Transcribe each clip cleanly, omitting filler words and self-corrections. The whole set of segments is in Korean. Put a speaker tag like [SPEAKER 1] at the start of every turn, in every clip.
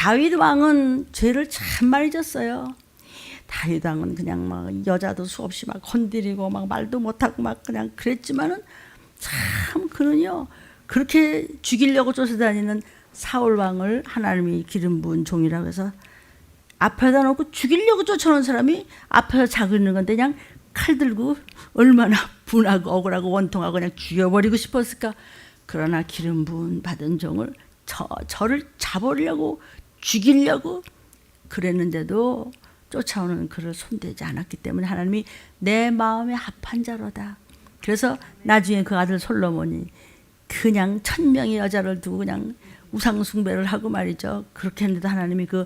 [SPEAKER 1] 다윗 왕은 죄를 참 많이 졌어요. 다윗 왕은 그냥 막 여자도 수없이 막 건드리고 막 말도 못하고 막 그냥 그랬지만은 참 그는요 그렇게 죽이려고 쫓아다니는 사울 왕을 하나님이 기름 부은 종이라고 해서 앞에다 놓고 죽이려고 쫓아오는 사람이 앞에서 자고 있는 건데 그냥 칼 들고 얼마나 분하고 억울하고 원통하고 그냥 죽여버리고 싶었을까. 그러나 기름 부은 받은 종을 저를 잡으려고 죽이려고 그랬는데도 쫓아오는 그를 손대지 않았기 때문에 하나님이 내 마음에 합한 자로다. 그래서 나중에 그 아들 솔로몬이 그냥 1000명의 여자를 두고 그냥 우상 숭배를 하고 말이죠. 그렇게 했는데도 하나님이 그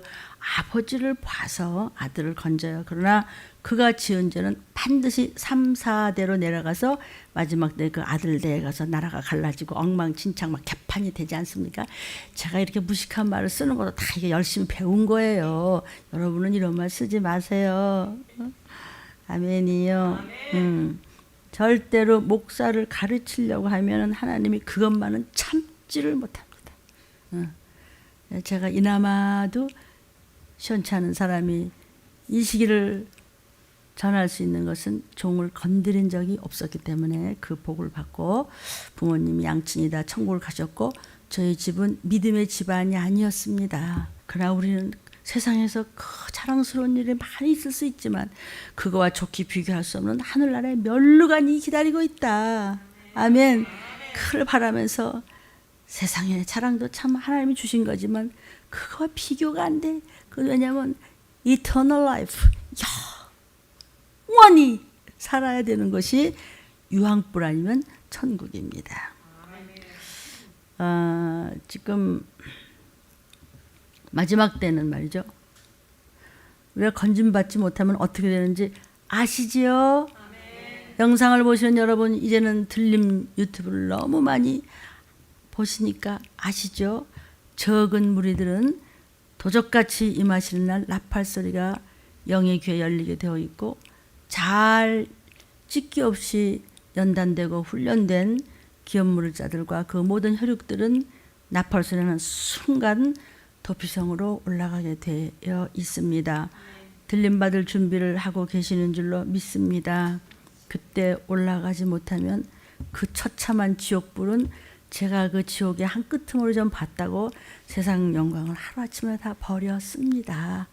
[SPEAKER 1] 아버지를 봐서 아들을 건져요. 그러나 그가 지은 죄는 반드시 3, 4대로 내려가서 마지막 때 그 아들 대에 가서 나라가 갈라지고 엉망진창 막 개판이 되지 않습니까? 제가 이렇게 무식한 말을 쓰는 것도 다 이게 열심히 배운 거예요. 여러분은 이런 말 쓰지 마세요. 아멘이요. 절대로 목사를 가르치려고 하면 하나님이 그것만은 참지를 못합니다. 제가 이나마도 시원치 않은 사람이 이 시기를 전할 수 있는 것은 종을 건드린 적이 없었기 때문에 그 복을 받고 부모님이 양친이 다 천국을 가셨고 저희 집은 믿음의 집안이 아니었습니다. 그러나 우리는 세상에서 그 자랑스러운 일이 많이 있을 수 있지만 그거와 좋게 비교할 수 없는 하늘나라의 멸류관이 기다리고 있다. 아멘. 그걸 바라면서 세상의 자랑도 참 하나님이 주신 거지만 그거와 비교가 안 돼. 왜냐하면 eternal life, 영원히 살아야 되는 것이 유황불 아니면 천국입니다. 지금 마지막 때는 말이죠. 우리가 건짐받지 못하면 어떻게 되는지 아시지요? 영상을 보시는 여러분 이제는 들림 유튜브를 너무 많이 보시니까 아시죠? 적은 무리들은 도적같이 임하시는 날 나팔 소리가 영의 귀에 열리게 되어 있고 잘 찢기 없이 연단되고 훈련된 기업무자들과 그 모든 혈육들은 나팔 소리 나는 순간 도피성으로 올라가게 되어 있습니다. 들림받을 준비를 하고 계시는 줄로 믿습니다. 그때 올라가지 못하면 그 처참한 지옥불은 제가 그 지옥의 한 끄트머리 좀 봤다고 세상 영광을 하루아침에 다 버렸습니다.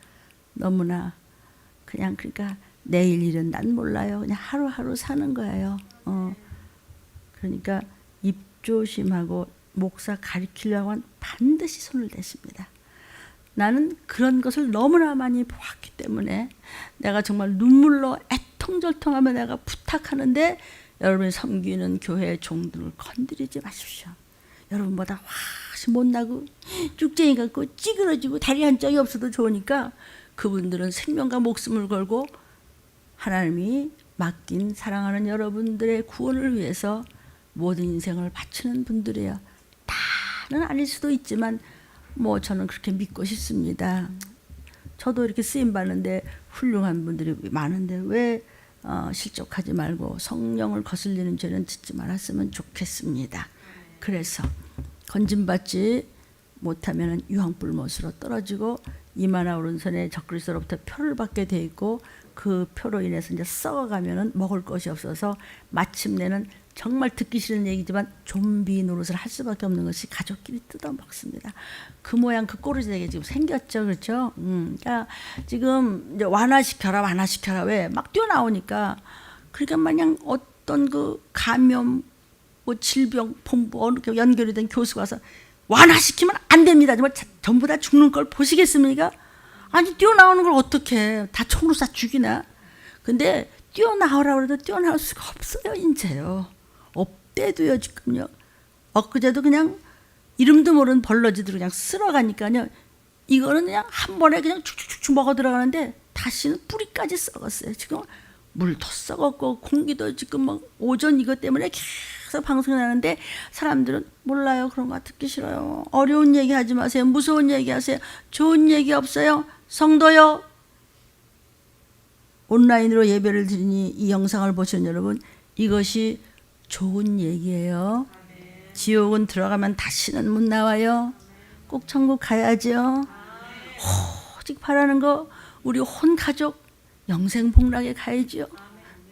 [SPEAKER 1] 너무나 그냥 그러니까 내일 일은 난 몰라요. 그냥 하루하루 사는 거예요. 그러니까 입 조심하고 목사 가르치려고 하면 반드시 손을 대십니다. 나는 그런 것을 너무나 많이 보았기 때문에 내가 정말 눈물로 애통절통하며 내가 부탁하는데 여러분이 섬기는 교회 종들을 건드리지 마십시오. 여러분보다 훨씬 못나고 쭉쟁이 같고 찌그러지고 다리 한 짝이 없어도 좋으니까 그분들은 생명과 목숨을 걸고 하나님이 맡긴 사랑하는 여러분들의 구원을 위해서 모든 인생을 바치는 분들이에요. 다는 아닐 수도 있지만 뭐 저는 그렇게 믿고 싶습니다. 저도 이렇게 쓰임 받는데 훌륭한 분들이 많은데 왜 실족하지 말고 성령을 거슬리는 죄는 짓지 말았으면 좋겠습니다. 그래서 건짐받지 못하면 유황불못으로 떨어지고 이마나 오른손에 적그리스도로부터 표를 받게 돼 있고 그 표로 인해서 이제 썩어가면은 먹을 것이 없어서 마침내는 정말 듣기 싫은 얘기지만 좀비 노릇을 할 수밖에 없는 것이 가족끼리 뜯어 먹습니다. 그 모양 그 꼴이 되게 지금 생겼죠, 그렇죠? 그러니까 지금 이제 완화시켜라 왜 막 뛰어나오니까 그러니까 마냥 어떤 그 감염 뭐 질병 본부 어느 연결이 된 교수가 와서 완화시키면 안 됩니다. 정말 전부 다 죽는 걸 보시겠습니까? 아니 뛰어나오는 걸 어떻게 다 총으로 쏴 죽이나? 근데 뛰어나오라고 해도 뛰어나올 수가 없어요. 이제요. 업대도요 지금요. 엊그제도 그냥 이름도 모르는 벌러지들 그냥 쓸어가니까요. 이거는 그냥 한 번에 그냥 축축축 먹어 들어가는데 다시는 뿌리까지 썩었어요. 지금 물도 썩었고 공기도 지금 막 오전 이것 때문에 계속 방송이 나는데 사람들은 몰라요. 그런 거 듣기 싫어요. 어려운 얘기 하지 마세요. 무서운 얘기 하세요. 좋은 얘기 없어요. 성도요. 온라인으로 예배를 드리니 이 영상을 보시는 여러분 이것이 좋은 얘기예요. 지옥은 들어가면 다시는 못 나와요. 꼭 천국 가야죠. 오직 바라는 거 우리 혼 가족 영생복락에 가야지요.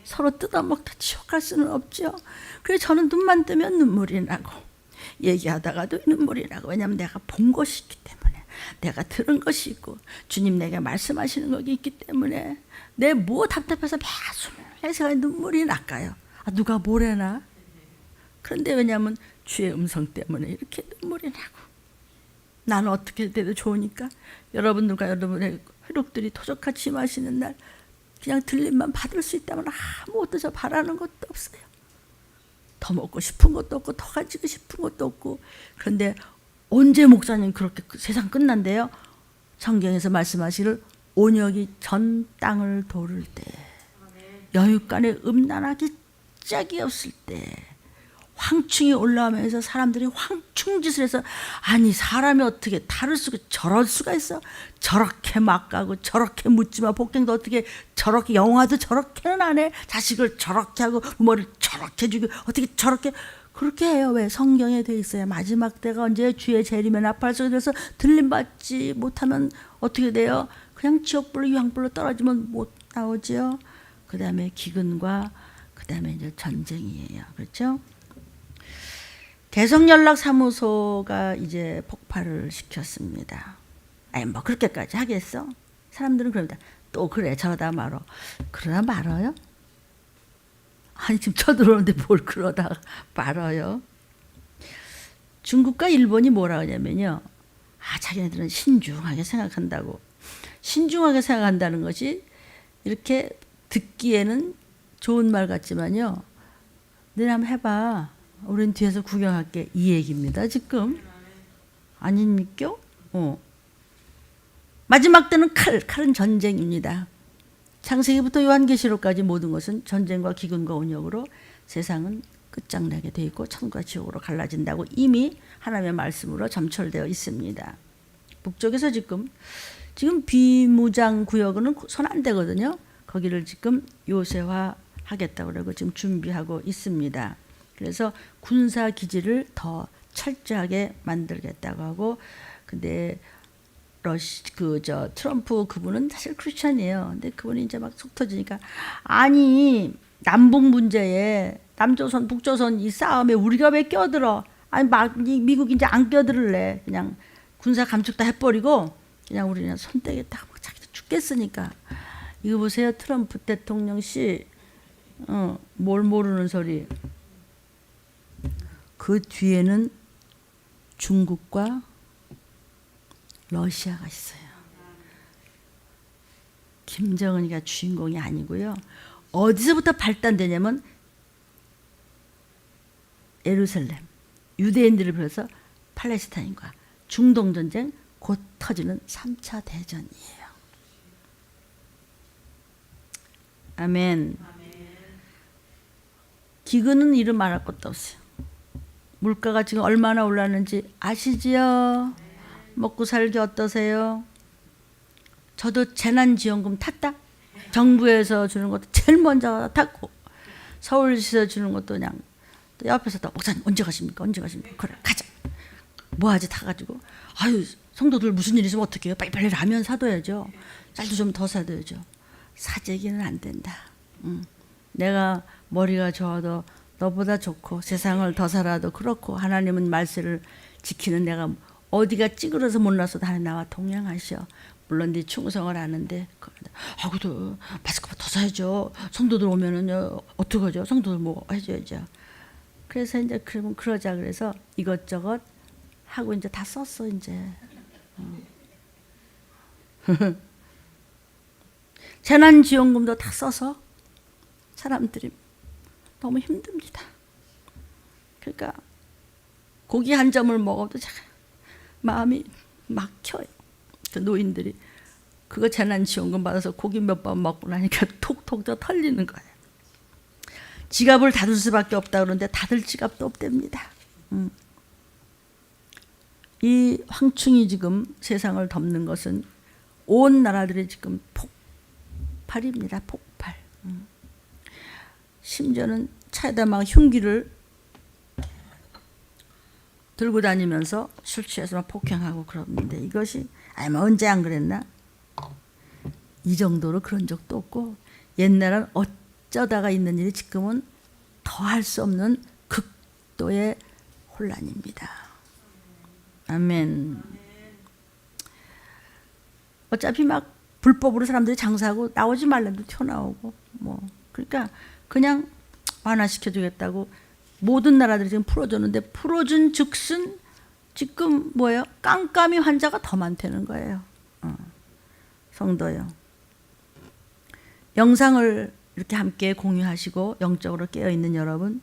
[SPEAKER 1] 서로 뜯어먹다 지옥 갈 수는 없죠. 그래서 저는 눈만 뜨면 눈물이 나고 얘기하다가도 눈물이 나고, 왜냐하면 내가 본 것이 있기 때문에, 내가 들은 것이 있고 주님 내게 말씀하시는 것이 있기 때문에 내 뭐 답답해서 매순간에 눈물이 날까요? 누가 뭐래나? 그런데 왜냐하면 주의 음성 때문에 이렇게 눈물이 나고, 나는 어떻게 돼도 좋으니까 여러분들과 여러분의 회복들이 토적같이 임하시는 날 그냥 들림만 받을 수 있다면 아무것도 저 바라는 것도 없어요. 더 먹고 싶은 것도 없고 더 가지고 싶은 것도 없고. 그런데 언제 목사님 그렇게 세상 끝난대요? 성경에서 말씀하시를 온역이 전 땅을 도를 때, 여육간에 음란하기 짝이 없을 때, 황충이 올라오면서 사람들이 황충짓을 해서, 아니 사람이 어떻게 탈을 쓰고 저럴 수가 있어? 저렇게 막 가고 저렇게 묻지마, 복갱도 어떻게 저렇게, 영화도 저렇게는 안 해, 자식을 저렇게 하고 부모를 저렇게 죽이고 어떻게 저렇게 그렇게 해요. 왜? 성경에 돼 있어요. 마지막 때가 언제? 주의 재림에 나팔 소리 들어서 들림받지 못하면 어떻게 돼요? 그냥 지옥불로 유황불로 떨어지면 못 나오죠. 그 다음에 기근과 그 다음에 이제 전쟁이에요. 그렇죠? 개성연락사무소가 이제 폭발을 시켰습니다. 아니 뭐 그렇게까지 하겠어? 사람들은 그럽니다. 또 그래 저러다 말어. 그러다 말어요? 아니 지금 쳐들어오는데 뭘 그러다 말어요? 중국과 일본이 뭐라 하냐면요, 자기네들은 신중하게 생각한다고. 신중하게 생각한다는 것이 이렇게 듣기에는 좋은 말 같지만요, 너네 한번 해봐, 우린 뒤에서 구경할게, 이 얘기입니다 지금. 아닙니까? 마지막 때는 칼은 전쟁입니다. 창세기부터 요한계시록까지 모든 것은 전쟁과 기근과 온역으로 세상은 끝장나게 돼 있고 천국과 지옥으로 갈라진다고 이미 하나님의 말씀으로 점철되어 있습니다. 북쪽에서 지금 비무장 구역은 손 안 대거든요. 거기를 지금 요새화 하겠다고 그러고 지금 준비하고 있습니다. 그래서 군사 기지를 더 철저하게 만들겠다고 하고, 근데 트럼프 그분은 사실 크리스찬이에요. 근데 그분이 이제 막 속 터지니까, 아니 남북 문제에 남조선 북조선 이 싸움에 우리가 왜 껴들어? 아니 미국이 이제 안 껴들을래. 그냥 군사 감축 다 해버리고 그냥 우리 그냥 손대겠다. 막 자기도 죽겠으니까. 이거 보세요, 트럼프 대통령 씨. 뭘 모르는 소리. 그 뒤에는 중국과 러시아가 있어요. 김정은이가 주인공이 아니고요. 어디서부터 발단되냐면 예루살렘, 유대인들을 비롯해서 팔레스타인과 중동 전쟁 곧 터지는 3차 대전이에요. 아멘. 기근은 이름 말할 것도 없어요. 물가가 지금 얼마나 올랐는지 아시지요? 먹고 살기 어떠세요? 저도 재난지원금 탔다. 정부에서 주는 것도 제일 먼저 탔고, 서울시에서 주는 것도 그냥 또 옆에서 또 목사님 언제 가십니까? 언제 가십니까? 그래 가자. 뭐하지 타가지고. 아유 성도들 무슨 일 있으면 어떡해요? 빨리빨리 라면 사둬야죠. 쌀도 좀 더 사둬야죠. 사재기는 안 된다. 내가 머리가 좋아도 너보다 좋고 세상을 더 살아도 그렇고, 하나님은 말씀을 지키는 내가 어디가 찌그러서 못나서도 하나님 나와 동행하셔. 물론 네 충성을 아는데, 그래도 마스크 더 사야죠. 성도들 오면은요 어떡하죠? 성도들 뭐 해줘야죠. 그래서 이제 그러면 그러자 그래서 이것저것 하고 이제 다 썼어 이제. 재난지원금도 다 써서 사람들이 너무 힘듭니다. 그러니까 고기 한 점을 먹어도 마음이 막혀요. 그 노인들이 그거 재난지원금 받아서 고기 몇 번 먹고 나니까 톡톡 털리는 거예요. 지갑을 닫을 수밖에 없다 그러는데 닫을 지갑도 없답니다. 이 황충이 지금 세상을 덮는 것은 온 나라들이 지금 폭발입니다. 폭발. 심지어는 차에다 막 흉기를 들고 다니면서 술 취해서 막 폭행하고 그러는데 이것이 뭐 언제 안 그랬나? 이 정도로 그런 적도 없고 옛날은 어쩌다가 있는 일이 지금은 더할 수 없는 극도의 혼란입니다. 아멘. 어차피 막 불법으로 사람들이 장사하고 나오지 말래도 튀어나오고 뭐 그러니까 그냥 완화시켜 주겠다고 모든 나라들이 지금 풀어줬는데 풀어준 즉슨 지금 뭐예요? 깜깜이 환자가 더 많다는 거예요. 성도요. 영상을 이렇게 함께 공유하시고 영적으로 깨어있는 여러분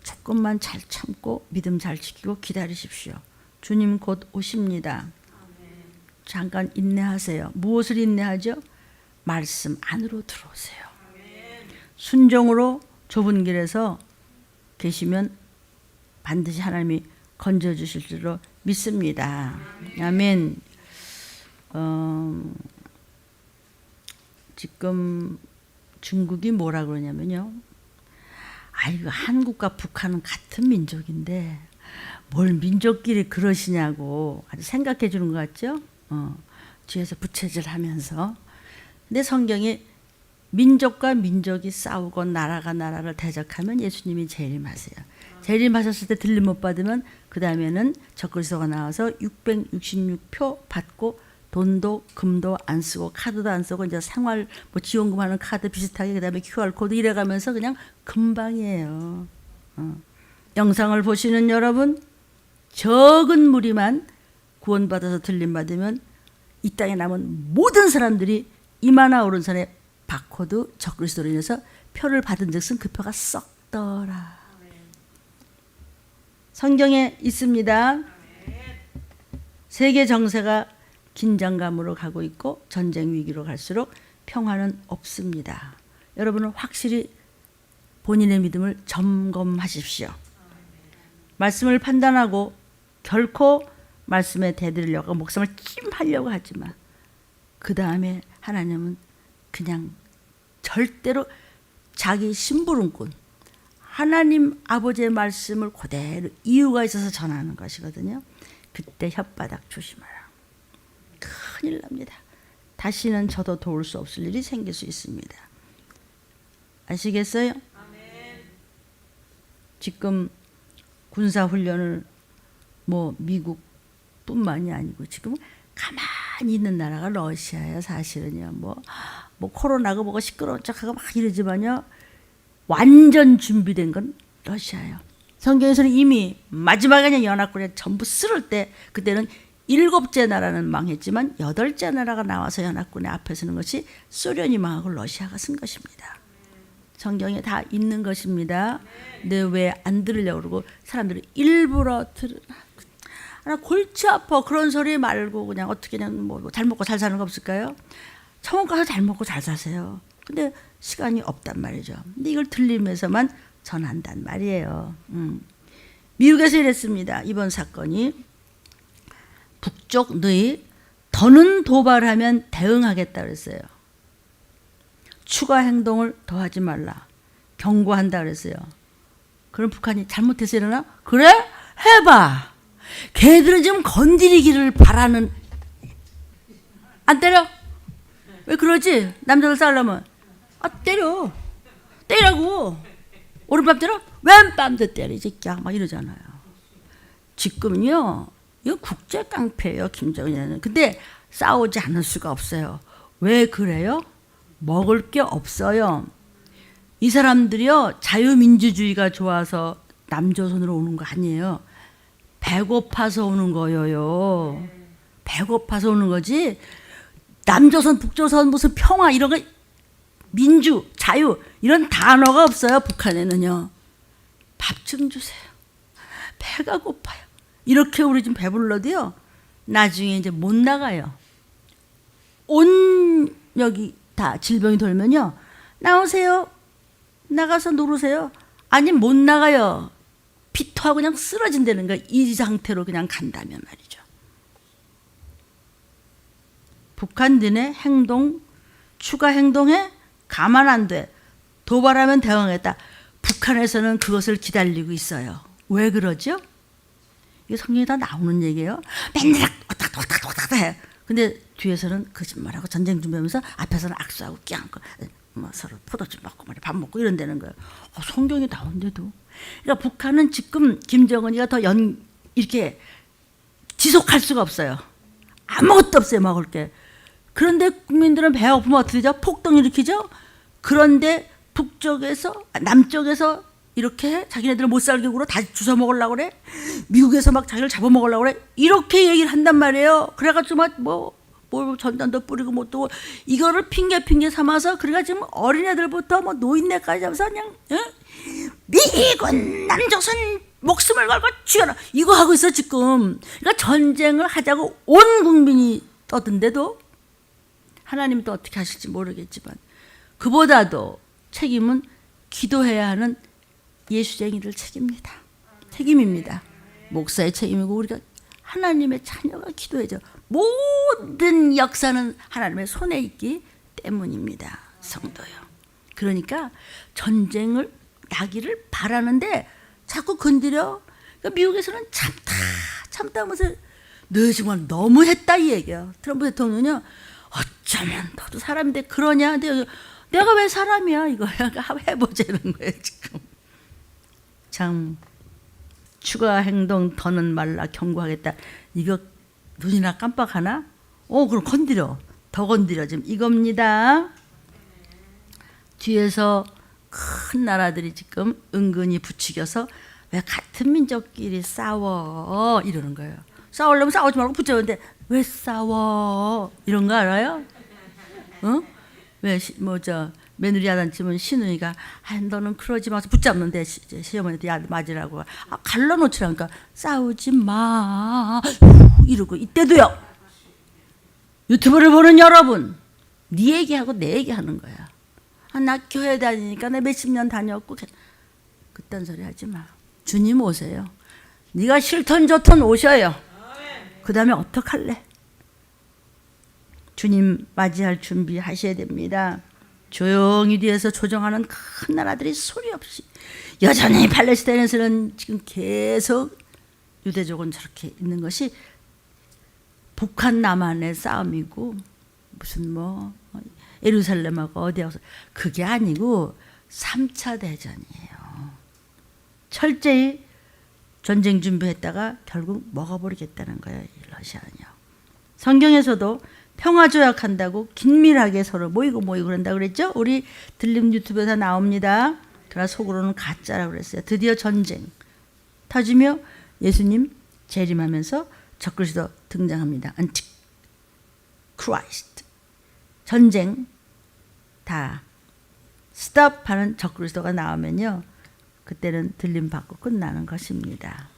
[SPEAKER 1] 조금만 잘 참고 믿음 잘 지키고 기다리십시오. 주님 곧 오십니다. 잠깐 인내하세요. 무엇을 인내하죠? 말씀 안으로 들어오세요. 순종으로 좁은 길에서 계시면 반드시 하나님이 건져주실 줄로 믿습니다. 아멘. 지금 중국이 뭐라 그러냐면요. 아이고 한국과 북한은 같은 민족인데 뭘 민족끼리 그러시냐고 아주 생각해 주는 것 같죠? 뒤에서 부채질하면서. 근데 성경이 민족과 민족이 싸우고 나라가 나라를 대적하면 예수님이 재림하세요. 재림하셨을 때 들림 못 받으면 그 다음에는 적그리스도가 나와서 666표 받고 돈도 금도 안 쓰고 카드도 안 쓰고 이제 생활 뭐 지원금 하는 카드 비슷하게 그다음에 QR코드 이래가면서 그냥 금방이에요. 영상을 보시는 여러분 적은 무리만 구원받아서 들림 받으면 이 땅에 남은 모든 사람들이 이마나 오른손에 바코드 적그리스도로 인해서 표를 받은 즉슨 그 표가 썩더라. 성경에 있습니다. 세계 정세가 긴장감으로 가고 있고 전쟁 위기로 갈수록 평화는 없습니다. 여러분은 확실히 본인의 믿음을 점검하십시오. 말씀을 판단하고 결코 말씀에 대들으려고 목숨을 찜하려고 하지 마. 그 다음에 하나님은 그냥 절대로 자기 심부름꾼 하나님 아버지의 말씀을 그대로 이유가 있어서 전하는 것이거든요. 그때 혓바닥 조심하라. 큰일 납니다. 다시는 저도 도울 수 없을 일이 생길 수 있습니다. 아시겠어요? 지금 군사훈련을 뭐 미국뿐만이 아니고 지금 가만히 있는 나라가 러시아예요. 사실은요. 뭐 코로나가 뭐가 시끄러운 척하고 막 이러지만요. 완전 준비된 건 러시아예요. 성경에서는 이미 마지막에 그냥 연합군에 전부 쓸을 때 그때는 7째 나라는 망했지만 8째 나라가 나와서 연합군의 앞에 서는 것이 소련이 망하고 러시아가 쓴 것입니다. 성경에 다 있는 것입니다. 근데 왜 안 들으려고 그러고 사람들이 일부러 골치 아파 그런 소리 말고 그냥 어떻게 그냥 뭐 잘 먹고 잘 사는 거 없을까요? 청원 가서 잘 먹고 잘 사세요. 근데 시간이 없단 말이죠. 근데 이걸 들리면서만 전한단 말이에요. 미국에서 이랬습니다. 이번 사건이 북쪽 너희 더는 도발하면 대응하겠다 그랬어요. 추가 행동을 더하지 말라. 경고한다 그랬어요. 그럼 북한이 잘못해서 일어나? 그래? 해봐. 걔들은 지금 건드리기를 바라는. 안 때려? 왜 그러지? 남자들 싸우려면. 때려. 때리라고. 오른밤 때려? 왼밤도 때려. 이 새끼야. 막 이러잖아요. 지금요. 이거 국제 깡패예요. 김정은은. 근데 싸우지 않을 수가 없어요. 왜 그래요? 먹을 게 없어요. 이 사람들이요. 자유민주주의가 좋아서 남조선으로 오는 거 아니에요. 배고파서 오는 거예요. 배고파서 오는 거지. 남조선, 북조선 무슨 평화 이런 거 민주, 자유 이런 단어가 없어요. 북한에는요. 밥 좀 주세요. 배가 고파요. 이렇게 우리 좀 배불러도요. 나중에 이제 못 나가요. 온 여기 다 질병이 돌면요. 나오세요. 나가서 놀으세요. 아니 못 나가요. 피토하고 그냥 쓰러진다는 거야. 이 상태로 그냥 간다면 말이죠. 북한인의 행동, 추가 행동에 가만 안 돼. 도발하면 대응하겠다. 북한에서는 그것을 기다리고 있어요. 왜 그러죠? 이게 성경에 다 나오는 얘기예요. 맨날 왔다 해. 근데 뒤에서는 거짓말하고 전쟁 준비하면서 앞에서는 악수하고 끼안고 뭐 서로 포도주 먹고 밥 먹고 이런다는 거예요. 성경에 나온데도. 그러니까 북한은 지금 김정은이가 더 이렇게 지속할 수가 없어요. 아무것도 없어요, 먹을 게. 그런데 국민들은 배가 고프면 어떻게 되죠? 폭동 일으키죠? 그런데 남쪽에서 이렇게 자기네들을 못 살게 굴어 다시 주워 먹으려고 그래? 미국에서 막 자기를 잡아먹으려고 그래? 이렇게 얘기를 한단 말이에요. 그래가지고 막 뭐 전단도 뿌리고 뭐 또 이거를 핑계 삼아서 그래가지고 지금 어린애들부터 뭐 노인네까지 잡아서 그냥 미군 남조선 목숨을 걸고 죽여라 이거 하고 있어 지금. 그러니까 전쟁을 하자고 온 국민이 떠든데도 하나님은 또 어떻게 하실지 모르겠지만 그보다도 책임은 기도해야 하는 예수쟁이들 책임입니다. 목사의 책임이고 우리가 하나님의 자녀가 기도해줘. 모든 역사는 하나님의 손에 있기 때문입니다. 성도요. 그러니까 전쟁을 나기를 바라는데 자꾸 건드려. 그러니까 미국에서는 참다 하면서 너 정말 너무했다 이 얘기야. 트럼프 대통령은요. 어쩌면 너도 사람인데 그러냐. 내가 왜 사람이야 이거야. 해보자는 거예요 지금. 참 추가 행동 더는 말라 경고하겠다. 이거 눈이나 깜빡하나? 그럼 더 건드려 지금 이겁니다. 뒤에서 큰 나라들이 지금 은근히 부추겨서 왜 같은 민족끼리 싸워 이러는 거예요. 싸우려면 싸우지 말고 붙잡는데 왜 싸워 이런 거 알아요? 왜 며느리 야단치면 시누이가 너는 그러지 마서 붙잡는데 시어머니한테 맞으라고 갈라놓치라니까 싸우지 마 이러고. 이때도요 유튜브를 보는 여러분 네 얘기하고 내 얘기하는 거야. 나 교회 다니니까 나 몇십 년 다녔고 그딴 소리 하지 마. 주님 오세요. 네가 싫던 좋던 오셔요. 그 다음에 어떡할래? 주님 맞이할 준비 하셔야 됩니다. 조용히 뒤에서 조정하는 큰 나라들이 소리 없이 여전히 팔레스타인에서는 지금 계속 유대족은 저렇게 있는 것이 북한 남한의 싸움이고 무슨 예루살렘하고 어디하고 그게 아니고 3차 대전이에요. 철저히 전쟁 준비했다가 결국 먹어버리겠다는 거예요. 러시아는요. 성경에서도 평화 조약한다고 긴밀하게 서로 모이고 그런다 그랬죠. 우리 들림 유튜브에서 나옵니다. 그러나 속으로는 가짜라고 그랬어요. 드디어 전쟁 터지며 예수님 재림하면서 적그리스도 등장합니다. 안티크라이스트. 전쟁 다 스톱하는 적그리스도가 나오면요. 그때는 들림 받고 끝나는 것입니다.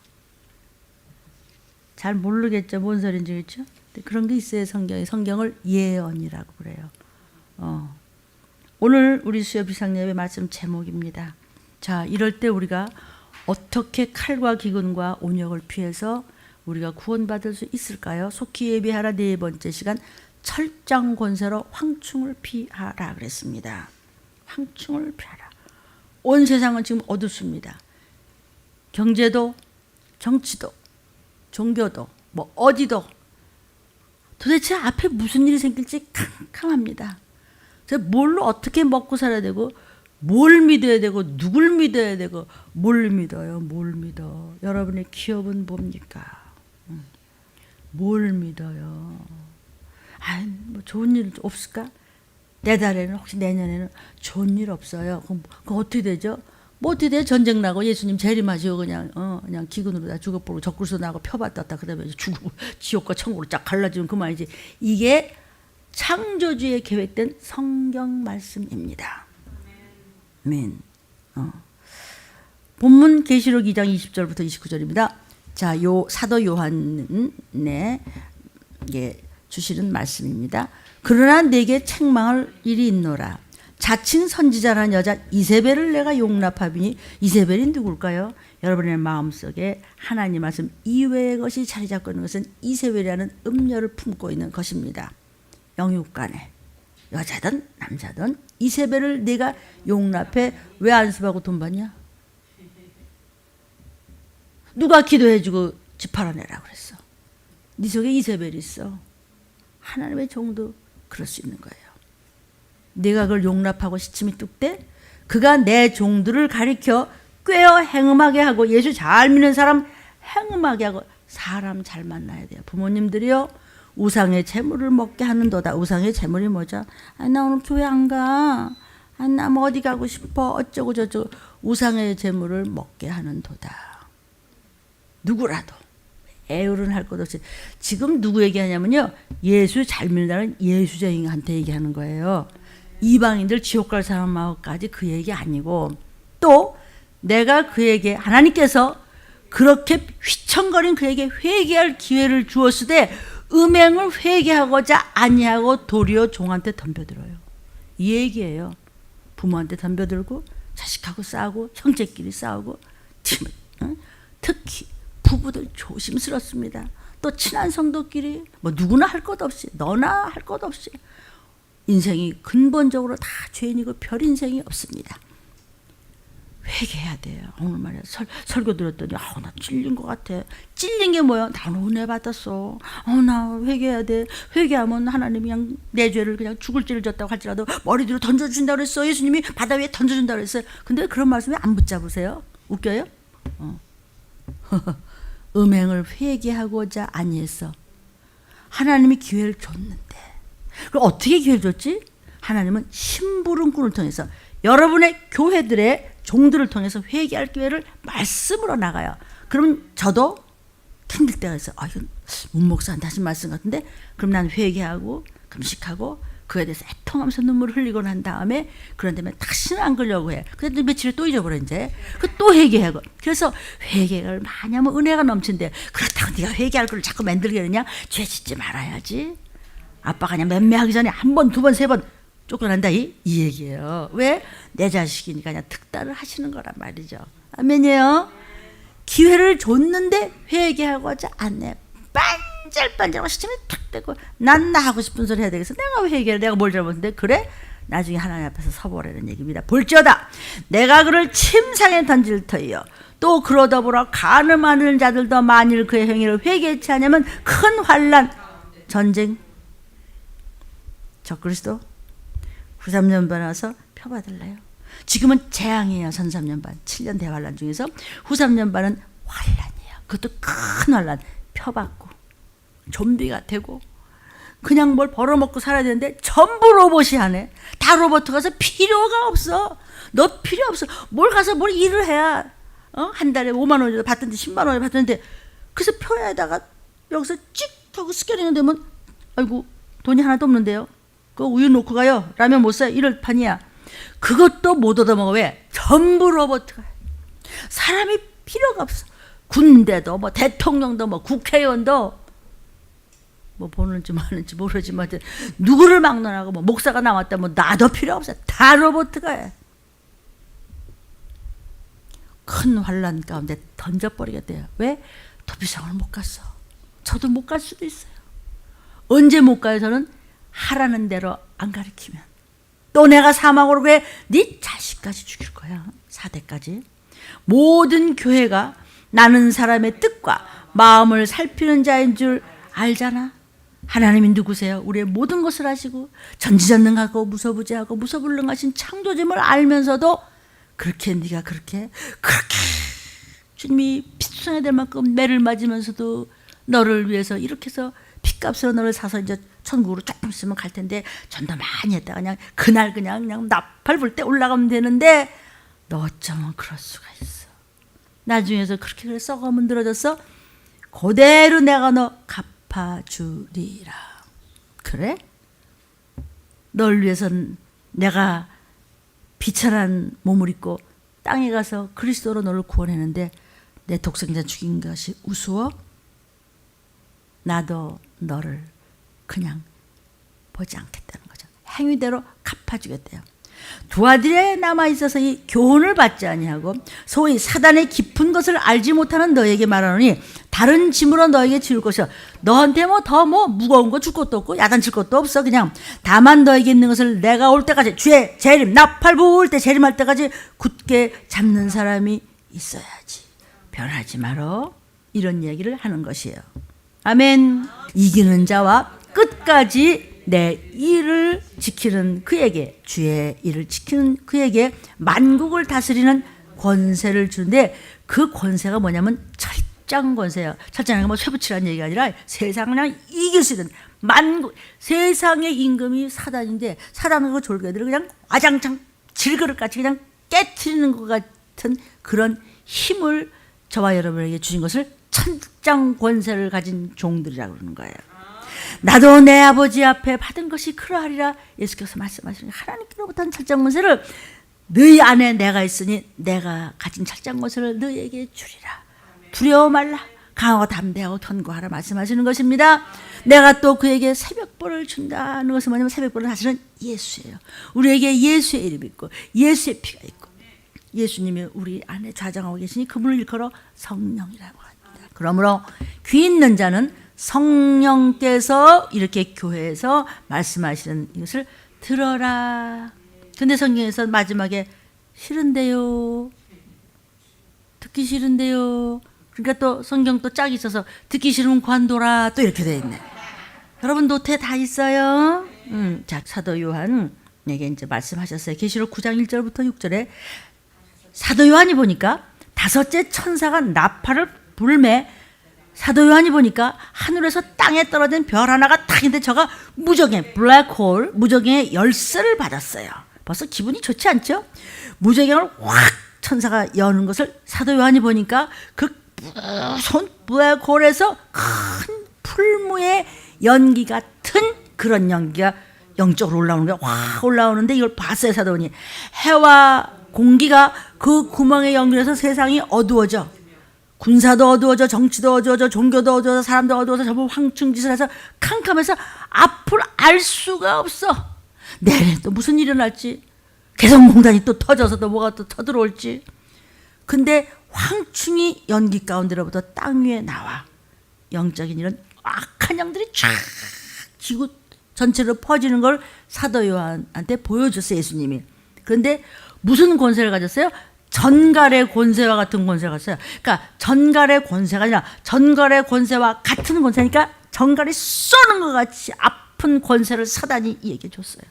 [SPEAKER 1] 잘 모르겠죠. 뭔 소리인지 그렇죠? 그런 게 있어요. 성경을 예언이라고 그래요. 오늘 우리 수요 비상예배 말씀 제목입니다. 자, 이럴 때 우리가 어떻게 칼과 기근과 온역을 피해서 우리가 구원받을 수 있을까요? 속히 예배하라 네 번째 시간 철장 권세로 황충을 피하라 그랬습니다. 황충을 피하라. 온 세상은 지금 어둡습니다. 경제도 정치도 종교도 어디도 도대체 앞에 무슨 일이 생길지 캄캄합니다. 뭘로 어떻게 먹고 살아야 되고 뭘 믿어야 되고 누굴 믿어야 되고 뭘 믿어요. 뭘 믿어. 여러분의 기업은 뭡니까? 뭘 믿어요. 좋은 일 없을까? 내달에는 혹시 내년에는 좋은 일 없어요. 그럼 어떻게 되죠? 어떻게 돼? 전쟁 나고 예수님 재림하시고 그냥 기근으로 다 죽어버리고 적그리스도 나고 표받았다. 그다음에 죽고 지옥과 천국으로 쫙 갈라지면 그만이지. 이게 창조주의 계획된 성경 말씀입니다. 아멘. 본문 계시록 2장 20절부터 29절입니다. 자, 사도 요한에 주시는 말씀입니다. 그러나 내게 책망할 일이 있노라. 자칭 선지자라는 여자 이세벨을 내가 용납하비니. 이세벨이 누굴까요? 여러분의 마음속에 하나님 말씀 이외의 것이 자리 잡고 있는 것은 이세벨이라는 음녀를 품고 있는 것입니다. 영육간에 여자든 남자든 이세벨을 내가 용납해. 왜 안습하고 돈 받냐? 누가 기도해주고 짚어내라 그랬어. 네 속에 이세벨이 있어. 하나님의 종도 그럴 수 있는 거예요. 네가 그걸 용납하고 시침이 뚝대 그가 내 종들을 가리켜 꾀어 행음하게 하고 예수 잘 믿는 사람 행음하게 하고 사람 잘 만나야 돼요. 부모님들이요. 우상의 재물을 먹게 하는도다. 우상의 재물이 뭐죠? 아, 나 오늘 교회 안 가. 아, 나 뭐 어디 가고 싶어. 어쩌고 저쩌고. 우상의 재물을 먹게 하는도다. 누구라도 애울은 할 것 없이. 지금 누구 얘기하냐면요. 예수 잘 믿는다는 예수쟁이한테 얘기하는 거예요. 이방인들 지옥 갈 사람하고까지 그 얘기 아니고 또 내가 그에게 하나님께서 그렇게 휘청거린 그에게 회개할 기회를 주었을 때 음행을 회개하고자 아니하고 도리어 종한테 덤벼들어요. 이 얘기예요. 부모한테 덤벼들고 자식하고 싸우고 형제끼리 싸우고 특히 부부들 조심스럽습니다. 또 친한 성도끼리 뭐 누구나 할 것 없이 너나 할 것 없이 인생이 근본적으로 다 죄인이고 별 인생이 없습니다. 회개해야 돼요. 오늘 말이야 설교 들었더니 나 찔린 것 같아. 찔린 게 뭐야? 나는 은혜 받았어. 나 회개해야 돼. 회개하면 하나님이 그냥 내 죄를 그냥 죽을 죄를 졌다고 할지라도 머리 뒤로 던져준다고 그랬어. 예수님이 바다 위에 던져준다고 그랬어요. 근데 그런 말씀에 안 붙잡으세요? 웃겨요? 음행을 회개하고자 아니했어. 하나님이 기회를 줬는데 그럼 어떻게 기회를 줬지? 하나님은 심부름꾼을 통해서 여러분의 교회들의 종들을 통해서 회개할 기회를 말씀으로 나가요. 그럼 저도 힘들 때가 있어요. 이건 문목사한테 하신 말씀 같은데 그럼 난 회개하고 금식하고 그에 대해서 애통하면서 눈물을 흘리고 난 다음에 그런 다음에 다시는 안 그러려고 해. 근데 며칠에 또 잊어버려 이제. 또 회개하고. 그래서 회개를 많이 하면 은혜가 넘친대. 그렇다고 네가 회개할 걸 자꾸 만들게 되냐? 죄 짓지 말아야지. 아빠가 그냥 맴매하기 전에 한 번, 두 번, 세 번 쫓겨난다 이 얘기예요. 왜? 내 자식이니까 그냥 특단을 하시는 거란 말이죠. 아멘이에요. 기회를 줬는데 회개하고자 안 해. 반질반질하고 시침이 탁 대고 난 나 하고 싶은 소리 해야 되겠어. 내가 왜 회개를 내가 뭘 잘못했는데 그래? 나중에 하나님 앞에서 서보라는 얘기입니다. 볼지어다 내가 그를 침상에 던질 터이요 또 그로 더불어 간음하는 자들도 만일 그의 행위를 회개치 않으면 큰 환난 전쟁 적그리스도 후3년반 와서 표받을래요. 지금은 재앙이에요. 전 3년반 7년 대환란 중에서 후 3년반은 환란이에요. 그것도 큰 환란 표받고 좀비가 되고 그냥 뭘 벌어먹고 살아야 되는데 전부 로봇이 하네. 다 로봇 가서 필요가 없어. 너 필요 없어. 뭘 가서 뭘 일을 해야 한 달에 5만 원이라도 받던데 10만 원을 받던데 그래서 표에다가 여기서 찍 하고 스캐닝 되면 아이고 돈이 하나도 없는데요. 그 우유 놓고 가요. 라면 못 사요. 이럴 판이야. 그것도 못 얻어먹어. 왜? 전부 로봇가. 사람이 필요가 없어. 군대도 뭐 대통령도 뭐 국회의원도 뭐 보는지 마는지 모르지만 누구를 막론하고 뭐 목사가 나왔다 뭐 나도 필요 없어. 다 로봇가 해. 큰 환란 가운데 던져버리게 돼요. 왜? 도피성을 못 갔어. 저도 못 갈 수도 있어요. 언제 못 가요? 저는 하라는 대로 안 가르치면 또 내가 사망으로 그래 네 자식까지 죽일 거야. 4대까지. 모든 교회가 나는 사람의 뜻과 마음을 살피는 자인 줄 알잖아. 하나님이 누구세요? 우리의 모든 것을 아시고 전지전능하고 무소부지하고 무소불능하신 창조주임을 알면서도 그렇게 네가 그렇게 주님이 피투성해야 될 만큼 매를 맞으면서도 너를 위해서 이렇게 해서 핏값으로 너를 사서 이제 천국으로 조금 있으면 갈 텐데 전도 많이 했다가 그냥 그날 그냥 나팔 불 때 올라가면 되는데 너 어쩌면 그럴 수가 있어. 나중에서 그렇게 썩어 문드러졌어. 그대로 내가 너 갚아주리라. 그래? 널 위해선 내가 비천한 몸을 입고 땅에 가서 그리스도로 너를 구원했는데 내 독생자 죽인 것이 우스워? 나도 너를 그냥 보지 않겠다는 거죠. 행위대로 갚아주겠대요. 두 아들에 남아있어서 이 교훈을 받지 아니하고 소위 사단의 깊은 것을 알지 못하는 너에게 말하노니 다른 짐으로 너에게 지울 것이요 너한테 뭐 더 뭐 무거운 거 줄 것도 없고 야단칠 것도 없어. 그냥 다만 너에게 있는 것을 내가 올 때까지 주의 재림 나팔 부을 때 재림할 때까지 굳게 잡는 사람이 있어야지. 변하지 말어. 이런 얘기를 하는 것이에요. 아멘. 이기는 자와 끝까지 내 일을 지키는 그에게, 주의 일을 지키는 그에게 만국을 다스리는 권세를 주는데, 그 권세가 뭐냐면 철장 권세예요. 철장이 뭐 쇠붙이라는 얘기가 아니라 세상을 그냥 이길 수 있는 만국, 세상의 임금이 사단인데 사단은 그 졸개들을 그냥 와장창 질그릇같이 그냥 깨트리는 것 같은 그런 힘을 저와 여러분에게 주신 것을 천장 권세를 가진 종들이라고 그러는 거예요. 나도 내 아버지 앞에 받은 것이 그러하리라. 예수께서 말씀하시는 하나님께로부터 철장 권세를 너희 안에 내가 있으니 내가 가진 철장 권세를 너희에게 주리라. 두려워 말라. 강하고 담대하고 견고하라 말씀하시는 것입니다. 내가 또 그에게 새벽볼을 준다는 것은 뭐냐면 새벽볼은 사실은 예수예요. 우리에게 예수의 이름이 있고 예수의 피가 있고 예수님이 우리 안에 좌정하고 계시니 그분을 일컬어 성령이라고 합니다. 그러므로 귀 있는 자는 성령께서 이렇게 교회에서 말씀하시는 이것을 들어라. 근데 성경에서 마지막에 싫은데요, 듣기 싫은데요. 그러니까 또 성경 또 짝이 있어서 듣기 싫으면 관둬라 또 이렇게 돼 있네. 여러분 노트에 다 있어요. 자, 사도 요한에게 이제 말씀하셨어요. 계시록 9장 1절부터 6절에 사도 요한이 보니까 다섯째 천사가 나팔을 불매, 사도 요한이 보니까 하늘에서 땅에 떨어진 별 하나가 딱 있는데 저가 무저갱, 블랙홀, 무저갱의 열쇠를 받았어요. 벌써 기분이 좋지 않죠? 무저갱을 확 천사가 여는 것을 사도 요한이 보니까 그 무서운 블랙홀에서 큰 풀무의 연기 같은 그런 연기가 영적으로 올라오는 거야. 확 올라오는데 이걸 봤어요. 사도 요한이. 해와 공기가 그 구멍에 연결해서 세상이 어두워져. 군사도 어두워져, 정치도 어두워져, 종교도 어두워져, 사람도 어두워져, 전부 황충짓을 해서 캄캄해서 앞을 알 수가 없어. 내일은 또 무슨 일이 일어날지, 개성공단이 또 터져서 또 뭐가 또 터들어올지. 근데 황충이 연기 가운데로부터 땅 위에 나와 영적인 이런 악한 영들이 쫙 지구 전체로 퍼지는 걸 사도 요한한테 보여줬어요, 예수님이. 그런데 무슨 권세를 가졌어요? 전갈의 권세와 같은 권세가 가졌어요. 그러니까 전갈의 권세가 아니라 전갈의 권세와 같은 권세니까 전갈이 쏘는 것 같이 아픈 권세를 사단이 이에게 줬어요.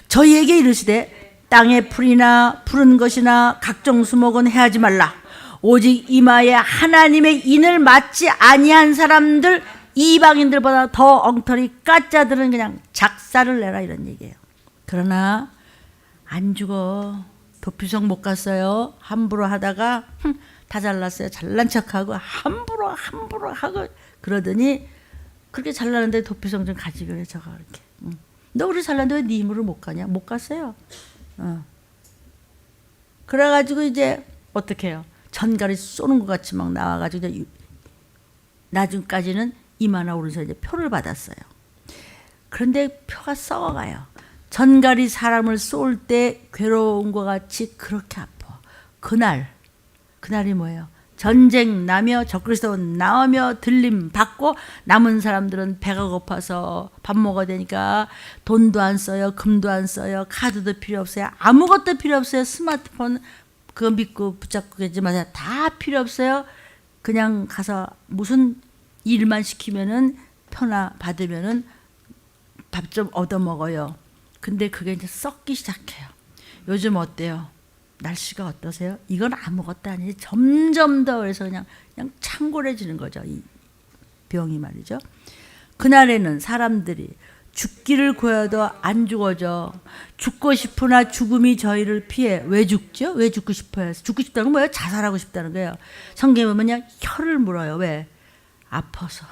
[SPEAKER 1] 저희에게 이르시되 땅의 풀이나 푸른 것이나 각종 수목은 해하지 말라. 오직 이마에 하나님의 인을 맞지 아니한 사람들, 이방인들보다 더 엉터리 까짜들은 그냥 작사를 내라, 이런 얘기예요. 그러나 안 죽어. 도피성 못 갔어요. 함부로 하다가 다 잘났어요. 잘난 척하고 함부로 하고 그러더니 그렇게 잘나는데 도피성 좀 가지 그래. 저가 그렇게. 너 우리 잘났는데 왜 네 힘으로 못 가냐? 못 갔어요. 그래가지고 이제 어떻게 해요? 전갈이 쏘는 것 같이 막 나와가지고 이제 나중까지는 이마나 오른손에 이제 표를 받았어요. 그런데 표가 썩어가요. 전갈이 사람을 쏠 때 괴로운 것 같이 그렇게 아파. 그날이 뭐예요? 전쟁 나며 적그리스도 나오며 들림 받고 남은 사람들은 배가 고파서 밥 먹어야 되니까 돈도 안 써요. 금도 안 써요. 카드도 필요 없어요. 아무것도 필요 없어요. 스마트폰 그거 믿고 붙잡고 계지 마세요. 다 필요 없어요. 그냥 가서 무슨 일만 시키면은 표나 받으면은 밥 좀 얻어 먹어요. 근데 그게 이제 썩기 시작해요. 요즘 어때요? 날씨가 어떠세요? 이건 아무것도 아니에요. 점점 더 그래서 그냥 창궐해지는 거죠. 이 병이 말이죠. 그날에는 사람들이 죽기를 구해도 안 죽어져. 죽고 싶으나 죽음이 저희를 피해. 왜 죽죠? 왜 죽고 싶어요? 죽고 싶다는 건 뭐예요? 자살하고 싶다는 거예요. 성경에 보면 그냥 혀를 물어요. 왜? 아파서.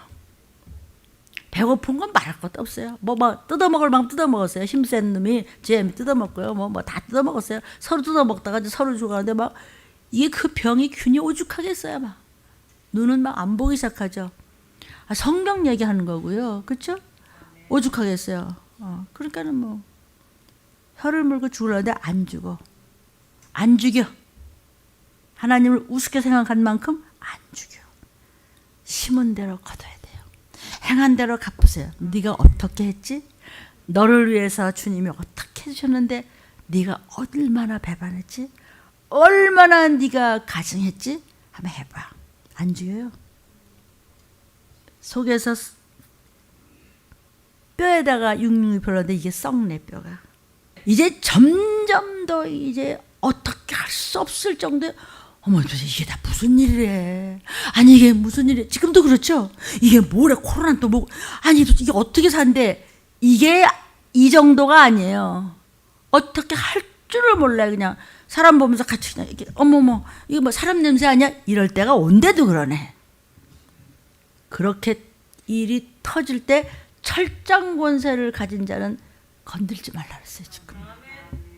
[SPEAKER 1] 배고픈 건 말할 것도 없어요. 뭐 뜯어먹을 만큼 뜯어먹었어요. 힘센 놈이 잼 뜯어먹고요. 뭐 다 뜯어먹었어요. 서로 뜯어먹다가 서로 죽어가는데 막 이게 그 병이 균이 오죽하겠어요. 막 눈은 막 안 보기 시작하죠. 성경 얘기하는 거고요. 그렇죠? 오죽하겠어요. 그러니까는 뭐 혀를 물고 죽으려는데 안 죽어. 안 죽여. 하나님을 우습게 생각한 만큼 안 죽여. 심은 대로 거둬야 돼요. 행한 대로 갚으세요. 네가 어떻게 했지? 너를 위해서 주님이 어떻게 해주셨는데 네가 얼마나 배반했지? 얼마나 네가 가증했지? 한번 해봐. 안 죽여요. 속에서 뼈에다가 육육이 별로인데 이게 썩네 뼈가. 이제 점점 더 이제 어떻게 할 수 없을 정도에 어머 이게 다 무슨 일이래. 아니 이게 무슨 일이래. 지금도 그렇죠. 이게 뭐래 코로나는 또 뭐 아니 이게 어떻게 산대. 이게 이 정도가 아니에요. 어떻게 할 줄을 몰라요. 그냥 사람 보면서 같이 그냥 이게 어머머 이거 뭐 사람 냄새 아니야? 이럴 때가 온데도 그러네. 그렇게 일이 터질 때 철장 권세를 가진 자는 건들지 말라 그랬어요. 지금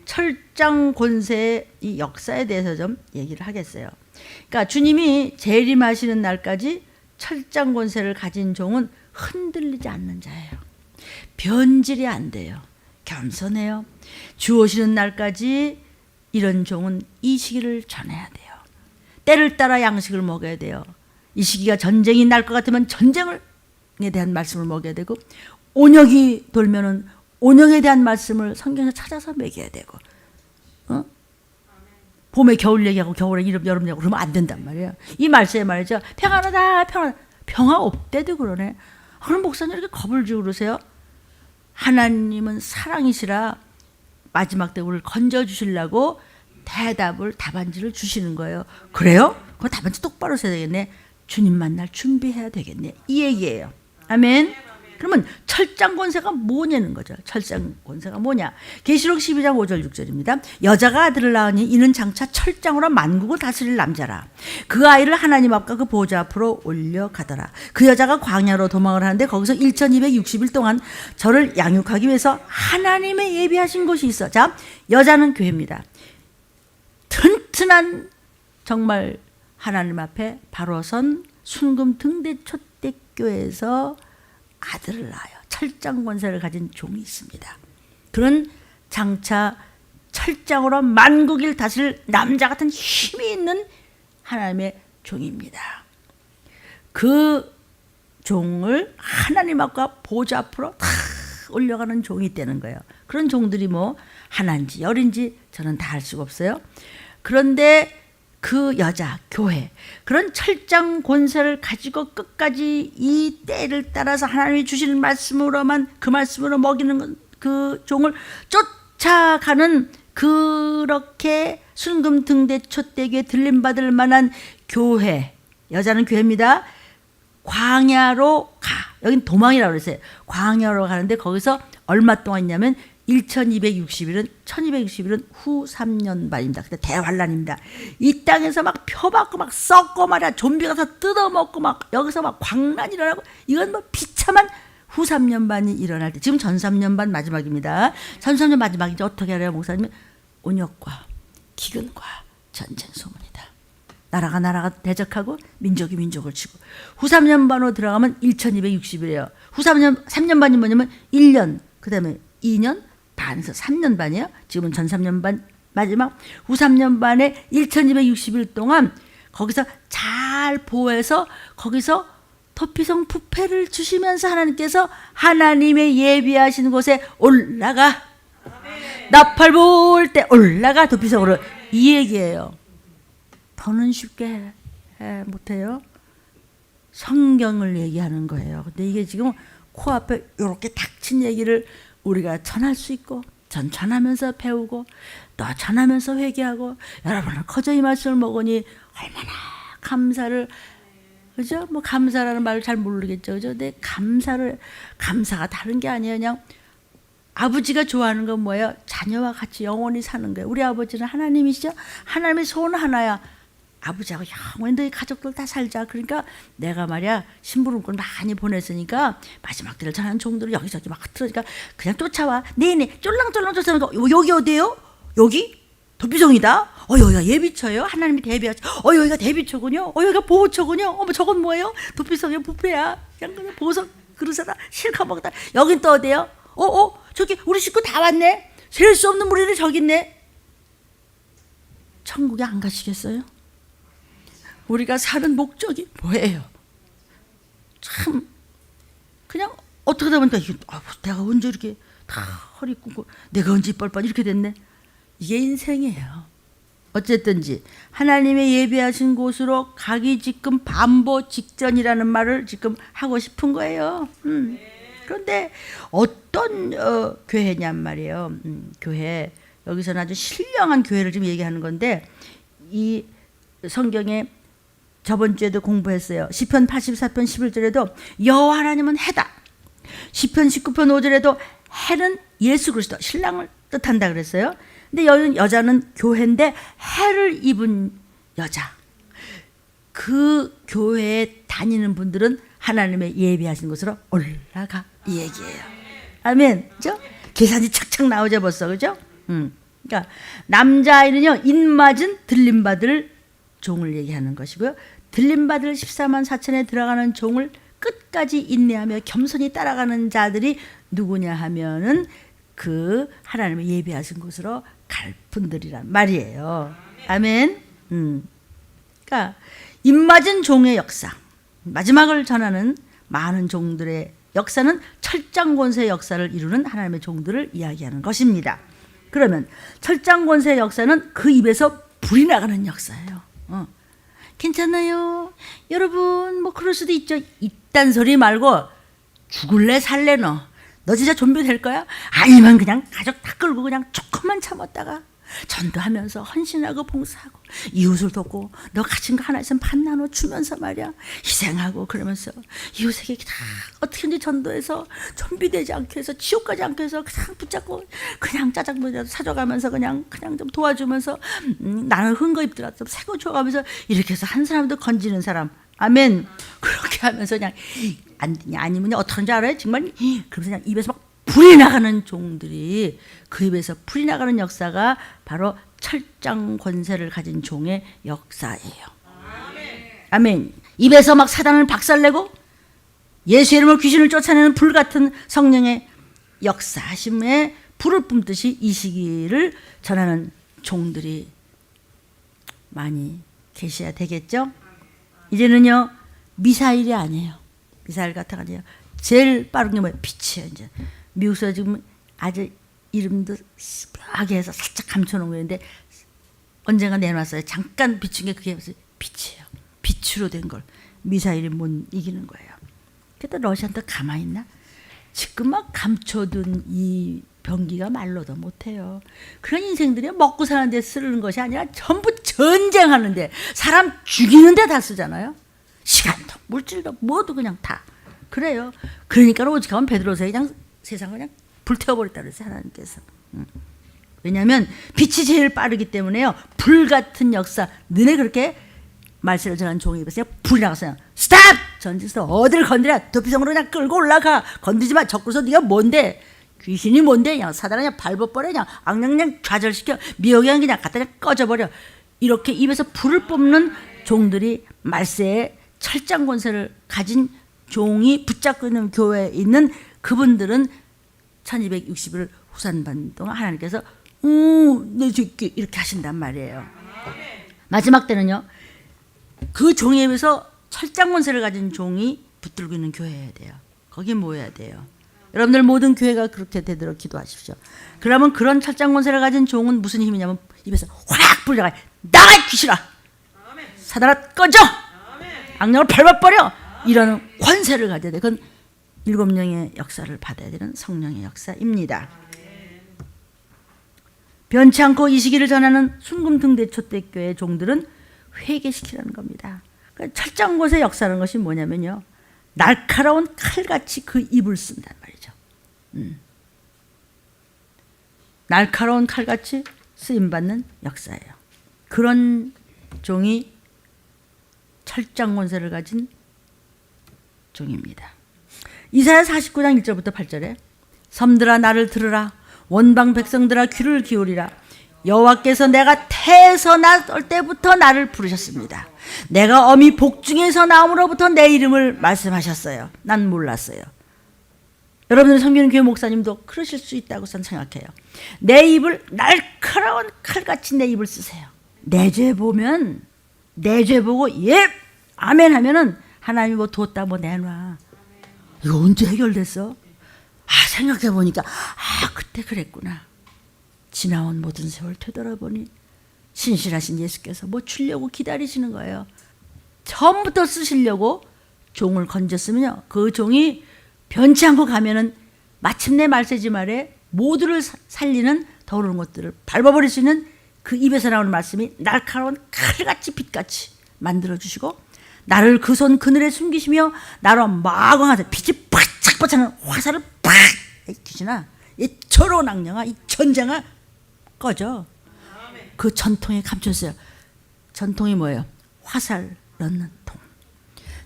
[SPEAKER 1] 철장 권세의 이 역사에 대해서 좀 얘기를 하겠어요. 그러니까 주님이 재림하시는 날까지 철장 권세를 가진 종은 흔들리지 않는 자예요. 변질이 안 돼요. 겸손해요. 주 오시는 날까지 이런 종은 이 시기를 전해야 돼요. 때를 따라 양식을 먹어야 돼요. 이 시기가 전쟁이 날 것 같으면 전쟁에 대한 말씀을 먹여야 되고, 온역이 돌면은 온역에 대한 말씀을 성경에서 찾아서 먹여야 되고, 봄에 겨울 얘기하고 겨울에 여름 얘기하고 그러면 안 된단 말이에요. 이 말씀에 말이죠. 평안하다 평안. 평화 없대도 그러네. 그럼 목사님 이렇게 겁을 주고 그러세요? 하나님은 사랑이시라 마지막 때 우리를 건져주시려고 답안지를 주시는 거예요. 그래요? 그럼 답안지 똑바로 써야 되겠네. 주님 만날 준비해야 되겠네. 이 얘기예요. 아멘. 그러면 철장 권세가 뭐냐는 거죠. 철장 권세가 뭐냐. 계시록 12장 5절 6절입니다. 여자가 아들을 낳으니 이는 장차 철장으로 만국을 다스릴 남자라. 그 아이를 하나님 앞과 그 보좌 앞으로 올려가더라. 그 여자가 광야로 도망을 하는데 거기서 1260일 동안 저를 양육하기 위해서 하나님의 예비하신 곳이 있어. 자, 여자는 교회입니다. 튼튼한 정말 하나님 앞에 바로 선 순금 등대 촛대교회에서 아들을 낳아요. 철장 권세를 가진 종이 있습니다. 그런 장차 철장으로 만국을 다스릴 남자 같은 힘이 있는 하나님의 종입니다. 그 종을 하나님 앞과 보좌 앞으로 다 올려가는 종이 있다는 거예요. 그런 종들이 뭐 하나인지 열인지 저는 다 알 수가 없어요. 그런데 그 여자, 교회, 그런 철장 권세를 가지고 끝까지 이 때를 따라서 하나님이 주시는 말씀으로만 그 말씀으로 먹이는 그 종을 쫓아가는 그렇게 순금 등대 촛대기에 들림받을 만한 교회, 여자는 교회입니다. 광야로 가. 여긴 도망이라고 그랬어요. 광야로 가는데 거기서 얼마 동안 있냐면 1260일은 1260일은 후 3년 반입니다. 그때 대환란입니다. 이 땅에서 막 표받고 막 썩고 말이야. 좀비 가서 뜯어먹고 막 여기서 막 광란이 일어나고 이건 뭐 비참한 후 3년 반이 일어날 때 지금 전 3년 반 마지막입니다. 전 3년 마지막이죠. 어떻게 알아요 목사님은? 온역과 기근과 전쟁 소문이다. 나라가 대적하고 민족이 민족을 치고 후 3년 반으로 들어가면 1260일이에요. 후 3년 반이 뭐냐면 1년 그 다음에 2년 반에서 3년 반이에요. 지금은 전 3년 반 마지막 후 3년 반에 1260일 동안 거기서 잘 보호해서 거기서 토피성 부패를 주시면서 하나님께서 하나님의 예비하신 곳에 올라가. 나팔 불 때 올라가 도피성으로. 이 얘기예요. 더는 쉽게 못해요. 성경을 얘기하는 거예요. 근데 이게 지금 코앞에 이렇게 닥친 얘기를 우리가 전할 수 있고 전하면서 배우고 또 전하면서 회개하고 여러분은 커져 이 말씀을 먹으니 얼마나 감사를 그죠? 뭐 감사라는 말을 잘 모르겠죠. 그죠? 근데 감사가 다른 게 아니에요. 그냥 아버지가 좋아하는 건 뭐예요? 자녀와 같이 영원히 사는 거예요. 우리 아버지는 하나님이시죠? 하나님의 소원 하나야. 아버지하고 영원히 너희 가족들 다 살자. 그러니까 내가 말이야 심부름꾼 많이 보냈으니까 마지막 때를 전하는 종들을 여기저기 막 틀어니까 그냥 쫓아와. 네네 쫄랑쫄랑 쫓아오니까 여기 어디예요? 여기? 도피성이다. 여기가 예비처예요. 하나님이 대비하죠. 여기가 대비처군요. 여기가 보호처군요. 어머 저건 뭐예요? 도피성의 부패야. 그냥 보석 그릇에다 실컷 먹다. 여긴 또 어디예요? 저기 우리 식구 다 왔네. 셀 수 없는 무리를 저기 있네. 천국에 안 가시겠어요? 우리가 사는 목적이 뭐예요? 참 그냥 어떻게 하다 보니까 내가 언제 이렇게 다 허리 굽고 내가 언제 뻘뻘 이렇게 됐네. 이게 인생이에요. 어쨌든지 하나님의 예비하신 곳으로 가기 지금 반보 직전이라는 말을 지금 하고 싶은 거예요. 그런데 어떤 교회냔 말이에요. 교회, 여기서는 아주 신령한 교회를 지금 얘기하는 건데, 이 성경에 저번 주에도 공부했어요. 시편 84편 11절에도 여호와 하나님은 해다. 시편 19편 5절에도 해는 예수 그리스도, 신랑을 뜻한다 그랬어요. 근데 여자는 교회인데 해를 입은 여자. 그 교회에 다니는 분들은 하나님의 예비하신 곳으로 올라가, 이 얘기예요. 아멘. 그죠? 계산이 착착 나오죠 벌써. 그죠? 그러니까 남자아이는요, 입맞은 들림받을 종을 얘기하는 것이고요. 들림받을 14만 4천에 들어가는 종을 끝까지 인내하며 겸손히 따라가는 자들이 누구냐 하면은 그 하나님의 예비하신 곳으로 갈 분들이란 말이에요. 아멘. 그러니까 입맞은 종의 역사, 마지막을 전하는 많은 종들의 역사는 철장권세의 역사를 이루는 하나님의 종들을 이야기하는 것입니다. 그러면 철장권세의 역사는 그 입에서 불이 나가는 역사예요. 괜찮아요 여러분, 뭐 그럴 수도 있죠. 이딴 소리 말고 죽을래 살래 너 진짜 좀비 될 거야? 아니면 그냥 가족 다 끌고 그냥 조금만 참았다가 전도하면서 헌신하고 봉사하고 이웃을 돕고 너 가진 거 하나 있으면 반 나눠 주면서 말이야 희생하고, 그러면서 이웃에게 다 어떻게든지 전도해서 좀비 되지 않게 해서 지옥 가지 않게 해서 그냥 붙잡고 그냥 짜장면이라도 사줘가면서 그냥 좀 도와주면서 나는 흥거 입더라도 새거 줘가면서 이렇게 해서 한 사람도 건지는 사람. 아멘. 그렇게 하면서 그냥 아니면 어떡하는지 알아요? 정말 그러면서 그냥 입에서 막 불이 나가는 종들이, 그 입에서 불이 나가는 역사가 바로 철장 권세를 가진 종의 역사예요. 아멘. 입에서 막 사단을 박살내고 예수 이름으로 귀신을 쫓아내는 불 같은 성령의 역사하심에 불을 뿜듯이 이 시기를 전하는 종들이 많이 계셔야 되겠죠. 이제는요 미사일이 아니에요. 미사일 같은 거 아니에요. 제일 빠른 게 뭐예요? 빛이에요. 이제 미국에서 지금 아주 이름도 묘하게 해서 살짝 감춰놓은 거였는데 언젠가 내놨어요. 잠깐 비춘 게 그게 빛이에요. 빛으로 된 걸 미사일이 못 이기는 거예요. 그래도 러시아도 가만히 있나? 지금 막 감춰둔 이 병기가 말로도 못해요. 그런 인생들이 먹고 사는 데 쓰는 것이 아니라 전부 전쟁하는데, 사람 죽이는 데 다 쓰잖아요. 시간도 물질도 뭐도 그냥 다 그래요. 그러니까 오직하면 베드로서 그냥 세상을 그냥 불태워버렸다 그랬어요, 하나님께서. 왜냐하면 빛이 제일 빠르기 때문에요. 불 같은 역사, 너네 그렇게 말세를 전한 종이 입었어요. 불이 나갔어요. 스탑! 전지서 어딜 건드려? 도피성으로 그냥 끌고 올라가. 건드리지 마. 적구서 네가 뭔데? 귀신이 뭔데? 그냥 사단을 그냥 밟아버려. 그냥 악냥 좌절시켜. 미역이 그냥 갖다 그냥 꺼져버려. 이렇게 입에서 불을 뿜는 종들이 말세에 철장 권세를 가진 종이 붙잡고 있는 교회에 있는 그분들은 1260일 후산반 동안 하나님께서 내 새끼 이렇게 하신단 말이에요. 마지막 때는요, 그 종에 비해서 철장 권세를 가진 종이 붙들고 있는 교회여야 돼요. 거기 모여야 돼요. 여러분들 모든 교회가 그렇게 되도록 기도하십시오. 그러면 그런 철장 권세를 가진 종은 무슨 힘이냐면 입에서 확 불려가, 나가 귀신아, 사단아 꺼져, 악령을 밟아버려, 이런 권세를 가져야 돼. 그건 일곱 영의 역사를 받아야 되는 성령의 역사입니다. 변치 않고 이 시기를 전하는 순금등대 초대교회 종들은 회개시키라는 겁니다. 그러니까 철장곳의 역사라는 것이 뭐냐면요, 날카로운 칼같이 그 입을 쓴단 말이죠. 날카로운 칼같이 쓰임받는 역사예요. 그런 종이 철장권세를 가진 종입니다. 이사야 49장 1절부터 8절에 섬들아 나를 들으라, 원방 백성들아 귀를 기울이라. 여호와께서 내가 태에서 나올 때부터 나를 부르셨습니다. 내가 어미 복중에서 나옴으로부터 내 이름을 말씀하셨어요. 난 몰랐어요. 여러분들 섬기는 교회 목사님도 그러실 수 있다고 저는 생각해요. 내 입을 날카로운 칼같이 내 입을 쓰세요. 내 죄 보면, 내 죄 보고 예 아멘 하면은 하나님이 뭐 뒀다 뭐 내놔. 이거 언제 해결됐어? 생각해보니까 그때 그랬구나. 지나온 모든 세월 되돌아보니 신실하신 예수께서 뭐 주려고 기다리시는 거예요. 처음부터 쓰시려고 종을 건졌으면요, 그 종이 변치 않고 가면은 마침내 말세지 말에 모두를 살리는 더러운 것들을 밟아버릴 수 있는 그 입에서 나오는 말씀이 날카로운 칼같이 빛같이 만들어주시고, 나를 그 손 그늘에 숨기시며 나로 마광하사 빛이 바짝바짝 하는 화살을 팍! 귀신아, 이 저러운 악령아, 이 전쟁아, 꺼져. 그 전통에 감췄어요. 전통이 뭐예요? 화살 넣는 통.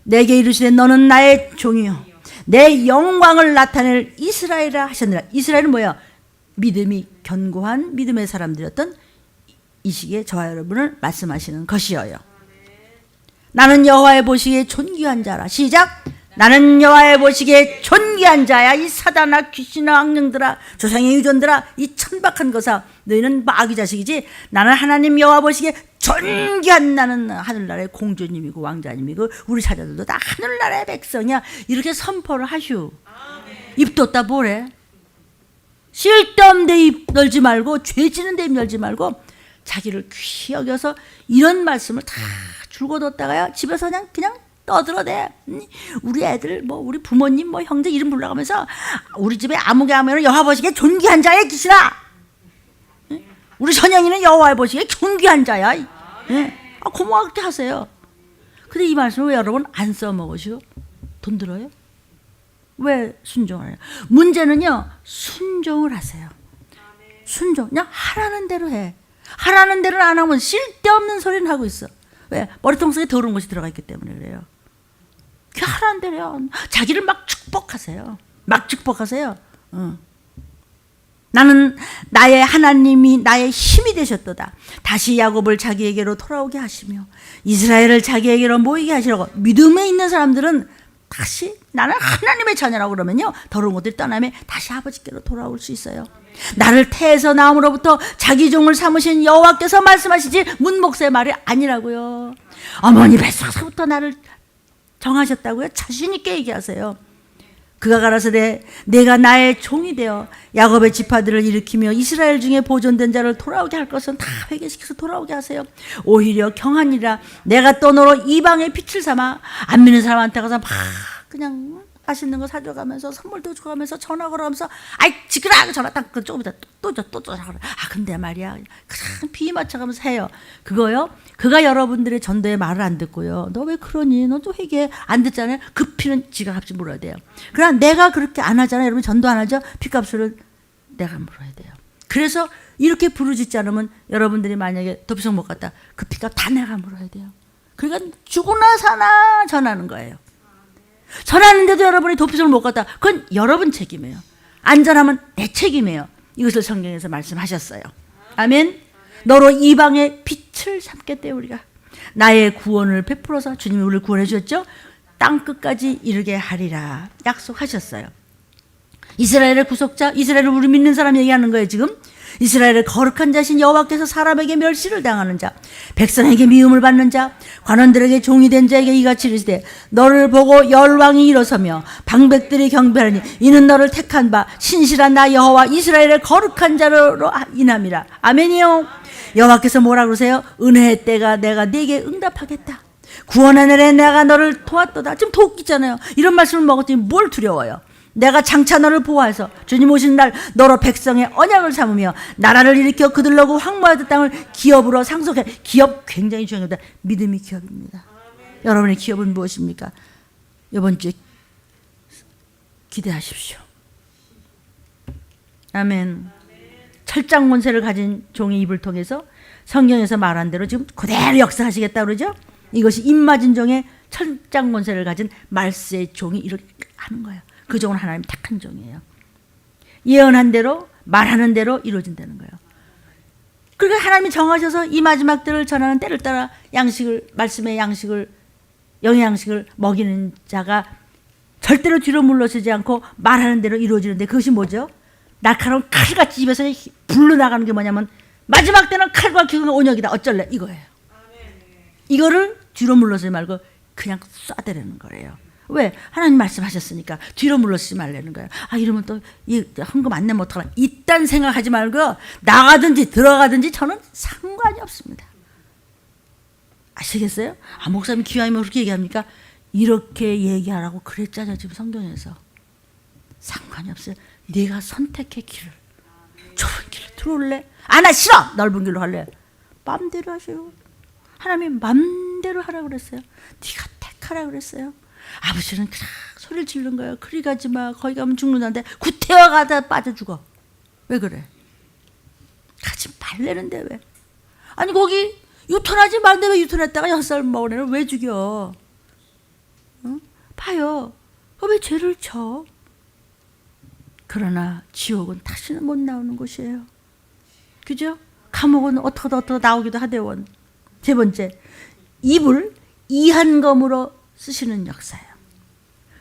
[SPEAKER 1] 내게 이르시되 너는 나의 종이요 내 영광을 나타낼 이스라엘이라 하셨느라. 이스라엘은 뭐야? 믿음이 견고한 믿음의 사람들이었던 이 시기에 저와 여러분을 말씀하시는 것이어요. 나는 여호와의 보시기에 존귀한 자라. 시작. 나는 여호와의 보시기에 존귀한 자야. 이 사단아, 귀신아, 악령들아, 조상의 유전들아, 이 천박한 것아, 너희는 마귀 자식이지. 나는 하나님 여호와 보시기에 존귀한, 나는 하늘나라의 공주님이고 왕자님이고 우리 사자들도 다 하늘나라의 백성이야. 이렇게 선포를 하슈. 입 뒀다 뭐래? 쓸데없는 데 입 열지 말고, 죄 지는 데 입 열지 말고 자기를 귀히 여겨서 이런 말씀을 다 줄거뒀다가요 집에서 그냥 떠들어대. 우리 애들 뭐 우리 부모님 뭐 형제 이름 불러가면서 우리 집에 아무개 하면 여호와 보시기에 존귀한 자야 귀신아. 우리 선영이는 여호와 보시기에 존귀한 자야. 고맙게 하세요. 근데 이 말씀을 왜 여러분 안 써먹으시오? 돈 들어요? 왜 순종을 해요? 문제는요, 순종을 하세요. 순종, 그냥 하라는 대로 해. 하라는 대로 안 하면 쓸데없는 소리는 하고 있어. 왜? 머리통 속에 더러운 것이 들어가 있기 때문에 그래요. 그냥 하라는 대로요. 자기를 막 축복하세요. 막 축복하세요. 나는 나의 하나님이 나의 힘이 되셨도다. 다시 야곱을 자기에게로 돌아오게 하시며 이스라엘을 자기에게로 모이게 하시라고. 믿음에 있는 사람들은 다시 나는 하나님의 자녀라고 그러면요, 더러운 것들이 떠나면 다시 아버지께로 돌아올 수 있어요. 나를 태에서 나옴으로부터 자기 종을 삼으신 여호와께서 말씀하시지 문목사의 말이 아니라고요. 어머니 뱃속부터 나를 정하셨다고요. 자신 있게 얘기하세요. 그가 가라사대 내가 나의 종이 되어 야곱의 지파들을 일으키며 이스라엘 중에 보존된 자를 돌아오게 할 것은 다 회개시켜서 돌아오게 하세요. 오히려 경하니라. 내가 또 너로 이방의 빛을 삼아 안 믿는 사람한테 가서 막 그냥 맛있는 거 사줘가면서 선물도 줘가면서 전화 걸어가면서 아이 지그라 전화 딱 조금 이따 또 줘. 아 근데 말이야 그냥 비 맞춰가면서 해요. 그거요. 그가 여러분들의 전도의 말을 안 듣고요. 너 왜 그러니? 너 또 회개 안 듣잖아요. 그 피는 지가 값이 물어야 돼요. 그러나 내가 그렇게 안 하잖아요. 여러분 전도 안 하죠. 피값을 내가 물어야 돼요. 그래서 이렇게 부르짖지 않으면 여러분들이 만약에 도피성 못 갔다 그 피값 다 내가 물어야 돼요. 그러니까 죽으나 사나 전하는 거예요. 전하는데도 여러분이 도피성을 못 갔다 그건 여러분 책임이에요. 안전하면 내 책임이에요. 이것을 성경에서 말씀하셨어요. 아멘. 너로 이방의 빛을 삼겠대. 우리가 나의 구원을 베풀어서 주님이 우리를 구원해 주셨죠. 땅 끝까지 이르게 하리라 약속하셨어요. 이스라엘의 구속자, 이스라엘을 우리 믿는 사람 얘기하는 거예요. 지금 이스라엘의 거룩한 자신 여호와께서 사람에게 멸시를 당하는 자, 백성에게 미움을 받는 자, 관원들에게 종이 된 자에게 이같이 이르시되 너를 보고 열왕이 일어서며 방백들이 경배하니 이는 너를 택한 바 신실한 나 여호와 이스라엘의 거룩한 자로 인함이라. 아멘이요. 여호와께서 뭐라 그러세요? 은혜의 때가 내가 네게 응답하겠다. 구원하늘에 내가 너를 도왔도다. 지금 도끼잖아요. 이런 말씀을 먹었더니 뭘 두려워요? 내가 장차 너를 보호해서 주님 오시는 날 너로 백성의 언약을 삼으며 나라를 일으켜 그들로 그 황무하던 땅을 기업으로 상속해. 기업 굉장히 중요합니다. 믿음이 기업입니다. 여러분의 기업은 무엇입니까? 이번 주에 기대하십시오. 아멘. 철장 권세를 가진 종의 입을 통해서 성경에서 말한 대로 지금 그대로 역사하시겠다 그러죠. 이것이 입맞은 종의 철장 권세를 가진 말세의 종이 이렇게 하는 거예요. 그 종은 하나님 택한 종이에요. 예언한 대로 말하는 대로 이루어진다는 거예요. 그러니까 하나님이 정하셔서 이 마지막 때를 전하는 때를 따라 양식을, 말씀의 양식을, 영의 양식을 먹이는 자가 절대로 뒤로 물러서지 않고 말하는 대로 이루어지는데 그것이 뭐죠? 날카로운 칼같이 입에서 불러나가는 게 뭐냐면 마지막 때는 칼과 기근과 온역이다. 어쩔래? 이거예요. 이거를 뒤로 물러서지 말고 그냥 쏴대려는 거예요. 왜? 하나님 말씀하셨으니까 뒤로 물러서지 말라는 거예요. 아, 이러면 또 이 헌금 안 내면 어떡하나. 이딴 생각하지 말고 나가든지 들어가든지 저는 상관이 없습니다. 아시겠어요? 아, 목사님 기왕이면 그렇게 얘기합니까? 이렇게 얘기하라고 그랬잖아요. 지금 성경에서. 상관이 없어요. 네가 선택해 길을. 좁은 길로 들어올래? 아, 나 싫어! 넓은 길로 갈래. 맘대로 하세요. 하나님 맘대로 하라고 그랬어요. 네가 택하라고 그랬어요. 아버지는 그냥 소리를 지르는 거예요. 그리 가지 마. 거기 가면 죽는다는데 구태여 가다 빠져 죽어. 왜 그래? 가지 말래는데 왜? 아니 거기 유턴하지 말는데 왜 유턴했다가 6살 먹은 애를 왜 죽여? 어? 봐요. 왜 죄를 져? 그러나 지옥은 다시는 못 나오는 곳이에요. 그죠? 감옥은 어떻게 나오기도 하대원. 세 번째, 입을 이한검으로 쓰시는 역사예요.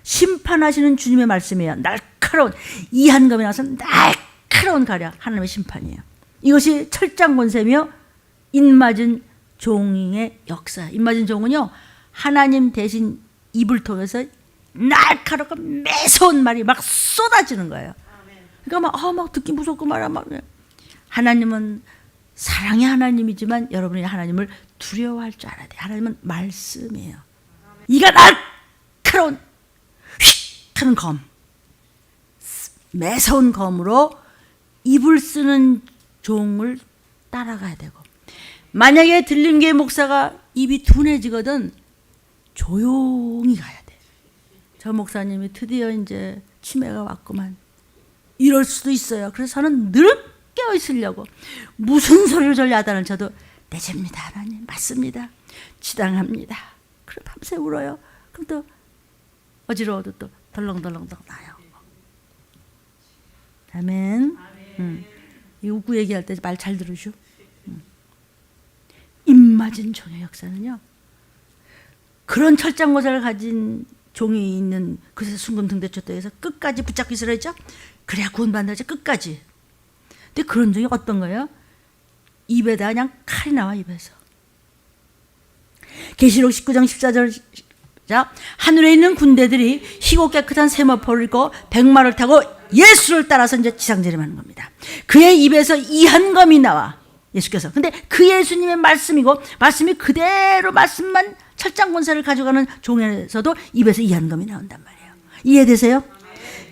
[SPEAKER 1] 심판하시는 주님의 말씀이에요. 날카로운 이한검이 나와서 날카로운 가려 하나님의 심판이에요. 이것이 철장 권세며 입맞은 종의 역사. 입맞은 종은요, 하나님 대신 입을 통해서 날카롭고 매서운 말이 막 쏟아지는 거예요. 그러니까 막 듣기 무섭고 말이야. 하나님은 사랑의 하나님이지만 여러분이 하나님을 두려워할 줄 알아야 돼요. 하나님은 말씀이에요. 이가 날카로운 휙 하는 검, 매서운 검으로 입을 쓰는 종을 따라가야 되고, 만약에 들림교회 목사가 입이 둔해지거든 조용히 가야 돼. 저 목사님이 드디어 이제 치매가 왔구만. 이럴 수도 있어요. 그래서 저는 늘 깨어있으려고 무슨 소리를 저 야단을 쳐도 내 죄입니다 하나님, 맞습니다, 지당합니다. 그래 밤새 울어요. 그럼 또 어지러워도 또 덜렁덜렁 나요. 아멘. 이 웃고 얘기할 때 말 잘 들으시오. 입맞은 종의 역사는요, 그런 철장고사를 가진 종이 있는 그래서 순금 등대초대에서 끝까지 붙잡고 있으라 했죠. 그래야 구원받는다죠. 끝까지. 근데 그런 종이 어떤 거예요? 입에다 그냥 칼이 나와. 입에서. 계시록 19장 14절. 자, 하늘에 있는 군대들이 희고 깨끗한 세마포를 입고 백마를 타고 예수를 따라서 이제 지상재림하는 겁니다. 그의 입에서 이한검이 나와. 예수께서. 근데 그 예수님의 말씀이고, 말씀이 그대로 말씀만 철장 권세를 가져가는 종에서도 입에서 이한검이 나온단 말이에요. 이해되세요?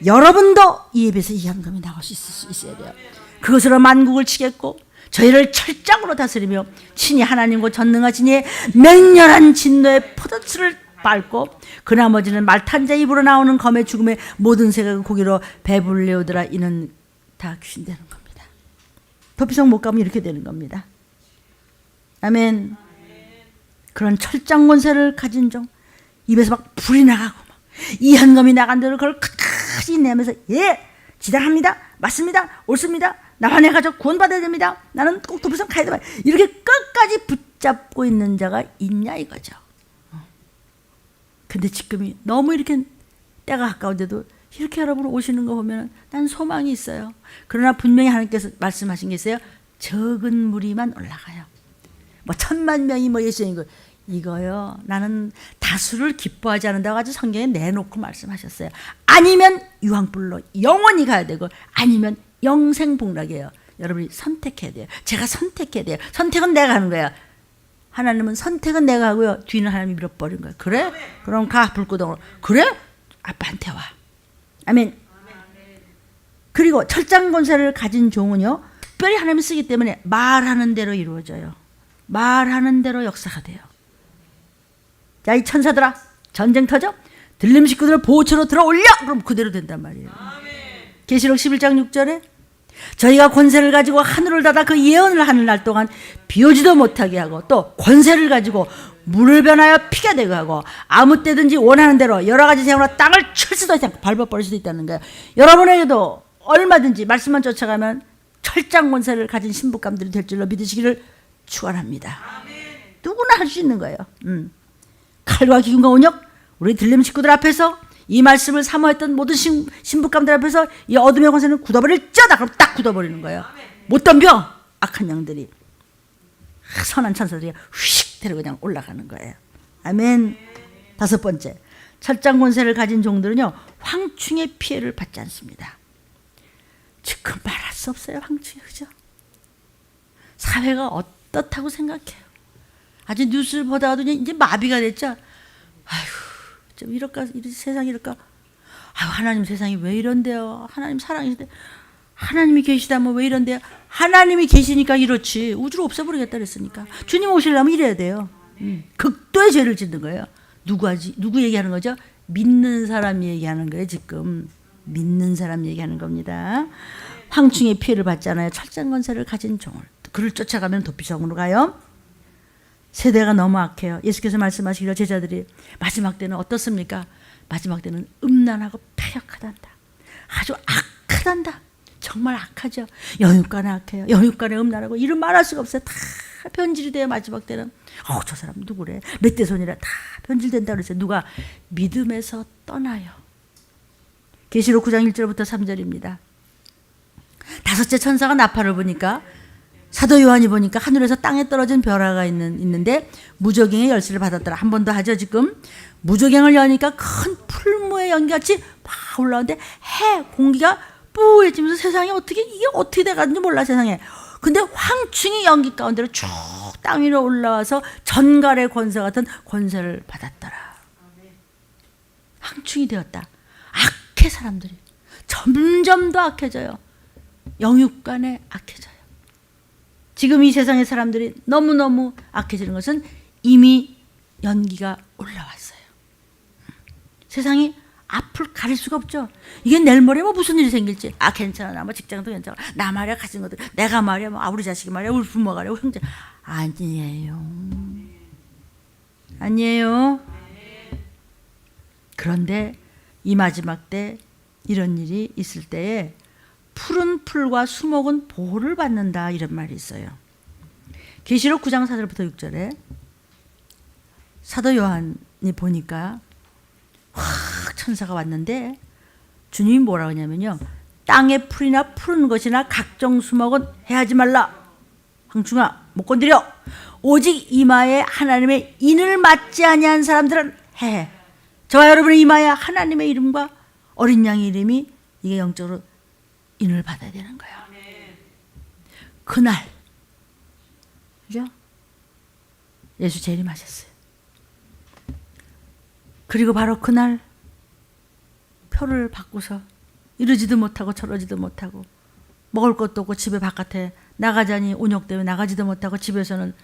[SPEAKER 1] 여러분도 이 입에서 이한검이 나올 수 있어야 돼요. 그것으로 만국을 치겠고 저희를 철장으로 다스리며 친히 하나님과 전능하신 이의 맹렬한 진노의 포도주를 밟고 그 나머지는 말탄 자 입으로 나오는 검의 죽음의 모든 새가 고기로 배불려오더라. 이는 다 귀신 되는 겁니다. 도피성 못 가면 이렇게 되는 겁니다. 아멘. 그런 철장 권세를 가진 종, 입에서 막 불이 나가고 막 이한검이 나간 대로 그걸 끝까지 내면서 예, 지당합니다, 맞습니다, 옳습니다, 나만 해가지고 구원받아야 됩니다, 나는 꼭 도피성 가야 됩니다, 이렇게 끝까지 붙잡고 있는 자가 있냐 이거죠. 근데 지금이 너무 이렇게 때가 가까운데도 이렇게 여러분 오시는 거 보면 난 소망이 있어요. 그러나 분명히 하나님께서 말씀하신 게 있어요. 적은 무리만 올라가요. 뭐 10,000,000명이 뭐 예수님 이거요. 나는 다수를 기뻐하지 않는다고 아주 성경에 내놓고 말씀하셨어요. 아니면 유황불로 영원히 가야 되고, 아니면 영생복락이에요. 여러분이 선택해야 돼요. 제가 선택해야 돼요. 선택은 내가 하는 거예요. 하나님은 선택은 내가 하고요, 뒤는 하나님이 밀어버린 거예요. 그래? 그럼 가 불구덩으로. 그래? 아빠한테 와. 아멘. 그리고 철장 권세를 가진 종은요, 특별히 하나님이 쓰기 때문에 말하는 대로 이루어져요. 말하는 대로 역사가 돼요. 자, 이 천사들아, 전쟁 터져? 들림 식구들을 보호처로 들어 올려! 그럼 그대로 된단 말이에요. 계시록 11장 6절에 저희가 권세를 가지고 하늘을 닫아 그 예언을 하는 날 동안 비오지도 못하게 하고, 또 권세를 가지고 물을 변하여 피가 되게 하고, 아무 때든지 원하는 대로 여러 가지 생으로 땅을 칠 수도 있고 밟아버릴 수도 있다는 거예요. 여러분에게도 얼마든지 말씀만 쫓아가면 철장 권세를 가진 신부감들이 될 줄로 믿으시기를 축원합니다. 누구나 할 수 있는 거예요. 칼과 기근과 온역, 우리 들림 식구들 앞에서 이 말씀을 사모했던 모든 신부감들 앞에서 이 어둠의 권세는 굳어버릴지어다. 그럼 딱 굳어버리는 거예요. 못 덤벼. 악한 영들이, 선한 천사들이 휙 데리고 그냥 올라가는 거예요. 아멘. 다섯 번째, 철장 권세를 가진 종들은요, 황충의 피해를 받지 않습니다. 지금 말할 수 없어요, 황충이. 그죠? 사회가 어떻다고 생각해요. 아주 뉴스를 보다가도 이제 마비가 됐죠. 아휴, 좀 이럴까, 세상이 이럴까. 아유, 하나님 세상이 왜 이런데요? 하나님 사랑이신데, 하나님이 계시다면 왜 이런데요? 하나님이 계시니까 이렇지. 우주를 없애버리겠다 그랬으니까. 주님 오시려면 이래야 돼요. 극도의 죄를 짓는 거예요. 누구 얘기하는 거죠? 믿는 사람 얘기하는 거예요, 지금. 믿는 사람 얘기하는 겁니다. 황충의 피해를 받잖아요. 철장건세를 가진 종을. 그를 쫓아가면 도피성으로 가요. 세대가 너무 악해요. 예수께서 말씀하시기로 제자들이 마지막 때는 어떻습니까? 마지막 때는 음란하고 패역하단다. 아주 악하단다. 정말 악하죠. 영육간에 악해요. 영육간에 음란하고 이름 말할 수가 없어요. 다 변질이 돼요. 마지막 때는. 저 사람 누구래? 몇 대 손이라 다 변질된다 그랬어요. 누가? 믿음에서 떠나요. 계시록 9장 1절부터 3절입니다. 다섯째 천사가 나팔을 보니까, 사도 요한이 보니까 하늘에서 땅에 떨어진 벼라가 있는데 무저갱의 열쇠를 받았더라. 한 번 더 하죠. 지금 무저갱을 여니까 큰 풀무의 연기같이 막 올라오는데 공기가 뿌해지면서 세상에 이게 어떻게 돼가는지 몰라, 세상에. 근데 황충이 연기 가운데로 쭉 땅 위로 올라와서 전갈의 권세 같은 권세를 받았더라. 황충이 되었다. 악해, 사람들이. 점점 더 악해져요. 영육간에 악해져요. 지금 이 세상의 사람들이 너무너무 악해지는 것은 이미 연기가 올라왔어요. 세상이 앞을 가릴 수가 없죠. 이게 내일 모레 무슨 일이 생길지. 괜찮아. 나 직장도 괜찮아. 나 말이야 가진 것들. 내가 말이야 우리 자식이 말이야 우리 부모가 말이야 형제. 아니에요. 아니에요. 그런데 이 마지막 때 이런 일이 있을 때에 푸른 풀과 수목은 보호를 받는다, 이런 말이 있어요. 계시록 9장 4절부터 6절에 사도 요한이 보니까 확 천사가 왔는데 주님이 뭐라고 하냐면요, 땅의 풀이나 푸른 것이나 각종 수목은 해하지 말라. 황충아, 못 건드려. 오직 이마에 하나님의 인을 맞지 아니한 사람들은 해. 저와 여러분의 이마에 하나님의 이름과 어린 양의 이름이, 이게 영적으로 인을 받아야 되는 거예요. 그날, 그죠? 예수 재림하셨어요. 그리고 바로 그날 표를 받고서 이러지도 못하고 저러지도 못하고 먹을 것도 없고 집에 바깥에 나가자니 온역 때문에 나가지도 못하고 집에서는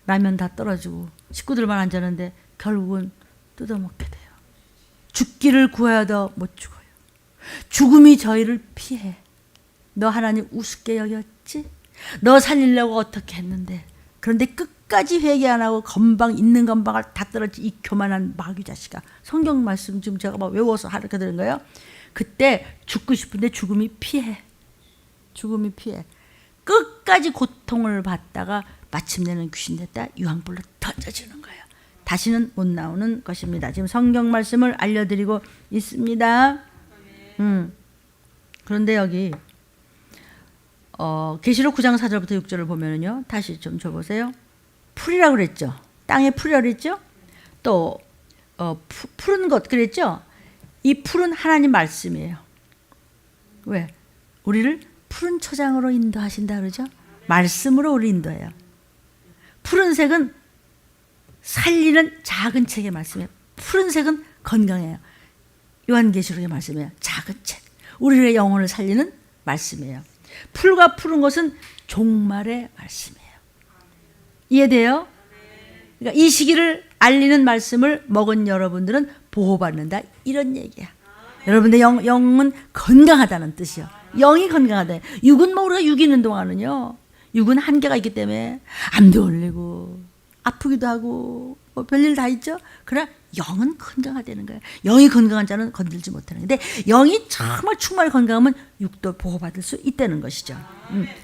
[SPEAKER 1] 라면 다 떨어지고 식구들만 앉았는데 결국은 뜯어먹게 돼요. 죽기를 구하여도 못 죽어요. 죽음이 저희를 피해. 너 하나님 우습게 여겼지? 너 살리려고 어떻게 했는데. 그런데 끝까지 회개 안 하고 있는 건방을 다 떨어지 이 교만한 마귀 자식아. 성경 말씀 지금 제가 막 외워서 하르게 되는 거예요. 그때 죽고 싶은데 죽음이 피해. 죽음이 피해. 끝까지 고통을 받다가 마침내는 귀신 됐다 유황불로 던져주는 거예요. 다시는 못 나오는 것입니다. 지금 성경 말씀을 알려드리고 있습니다. 그런데 여기 계시록 9장 4절부터 6절을 보면은요, 다시 좀 줘보세요. 풀이라고 그랬죠. 땅에 풀이라고 그랬죠. 또 푸른 것 그랬죠. 이 풀은 하나님 말씀이에요. 왜? 우리를 푸른 초장으로 인도하신다 그러죠. 말씀으로 우리 인도해요. 푸른색은 살리는 작은 책의 말씀이에요. 푸른색은 건강해요. 요한계시록의 말씀이에요. 작은 책. 우리의 영혼을 살리는 말씀이에요. 풀과 푸른 것은 종말의 말씀이에요. 이해돼요? 그러니까 이 시기를 알리는 말씀을 먹은 여러분들은 보호받는다, 이런 얘기야. 여러분의 영은 건강하다는 뜻이요. 영이 건강하다. 육은 우리가 육 있는 동안은요, 육은 한계가 있기 때문에 암도 올리고 아프기도 하고 별일 다 있죠. 그러나 영은 건강하다는 거예요. 영이 건강한 자는 건들지 못하는 거예요. 근데 영이 정말 충만히 건강하면 육도 보호받을 수 있다는 것이죠.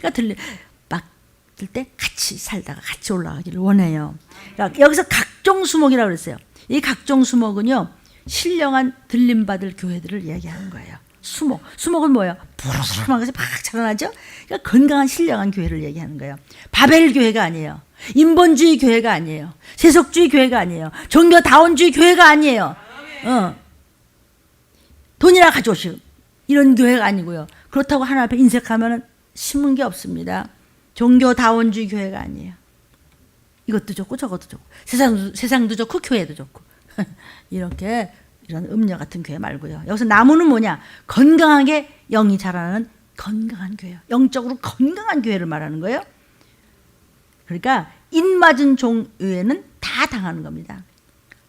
[SPEAKER 1] 그러니까 맡을 때 같이 살다가 같이 올라가기를 원해요. 그러니까 여기서 각종 수목이라고 그랬어요. 이 각종 수목은요, 신령한 들림받을 교회들을 얘기하는 거예요. 수목은 뭐예요? 푸르스름한 것이 막 자라나죠. 그러니까 건강한 신령한 교회를 얘기하는 거예요. 바벨 교회가 아니에요. 인본주의 교회가 아니에요. 세속주의 교회가 아니에요. 종교다원주의 교회가 아니에요. 돈이나 가져오시오. 이런 교회가 아니고요. 그렇다고 하나님 앞에 인색하면 심은 게 없습니다. 종교다원주의 교회가 아니에요. 이것도 좋고 저것도 좋고 세상도 좋고 교회도 좋고 이렇게 이런 음녀 같은 교회 말고요. 여기서 나무는 뭐냐? 건강하게 영이 자라는 건강한 교회요. 영적으로 건강한 교회를 말하는 거예요. 그러니까 입맞은 종 외에는 다 당하는 겁니다.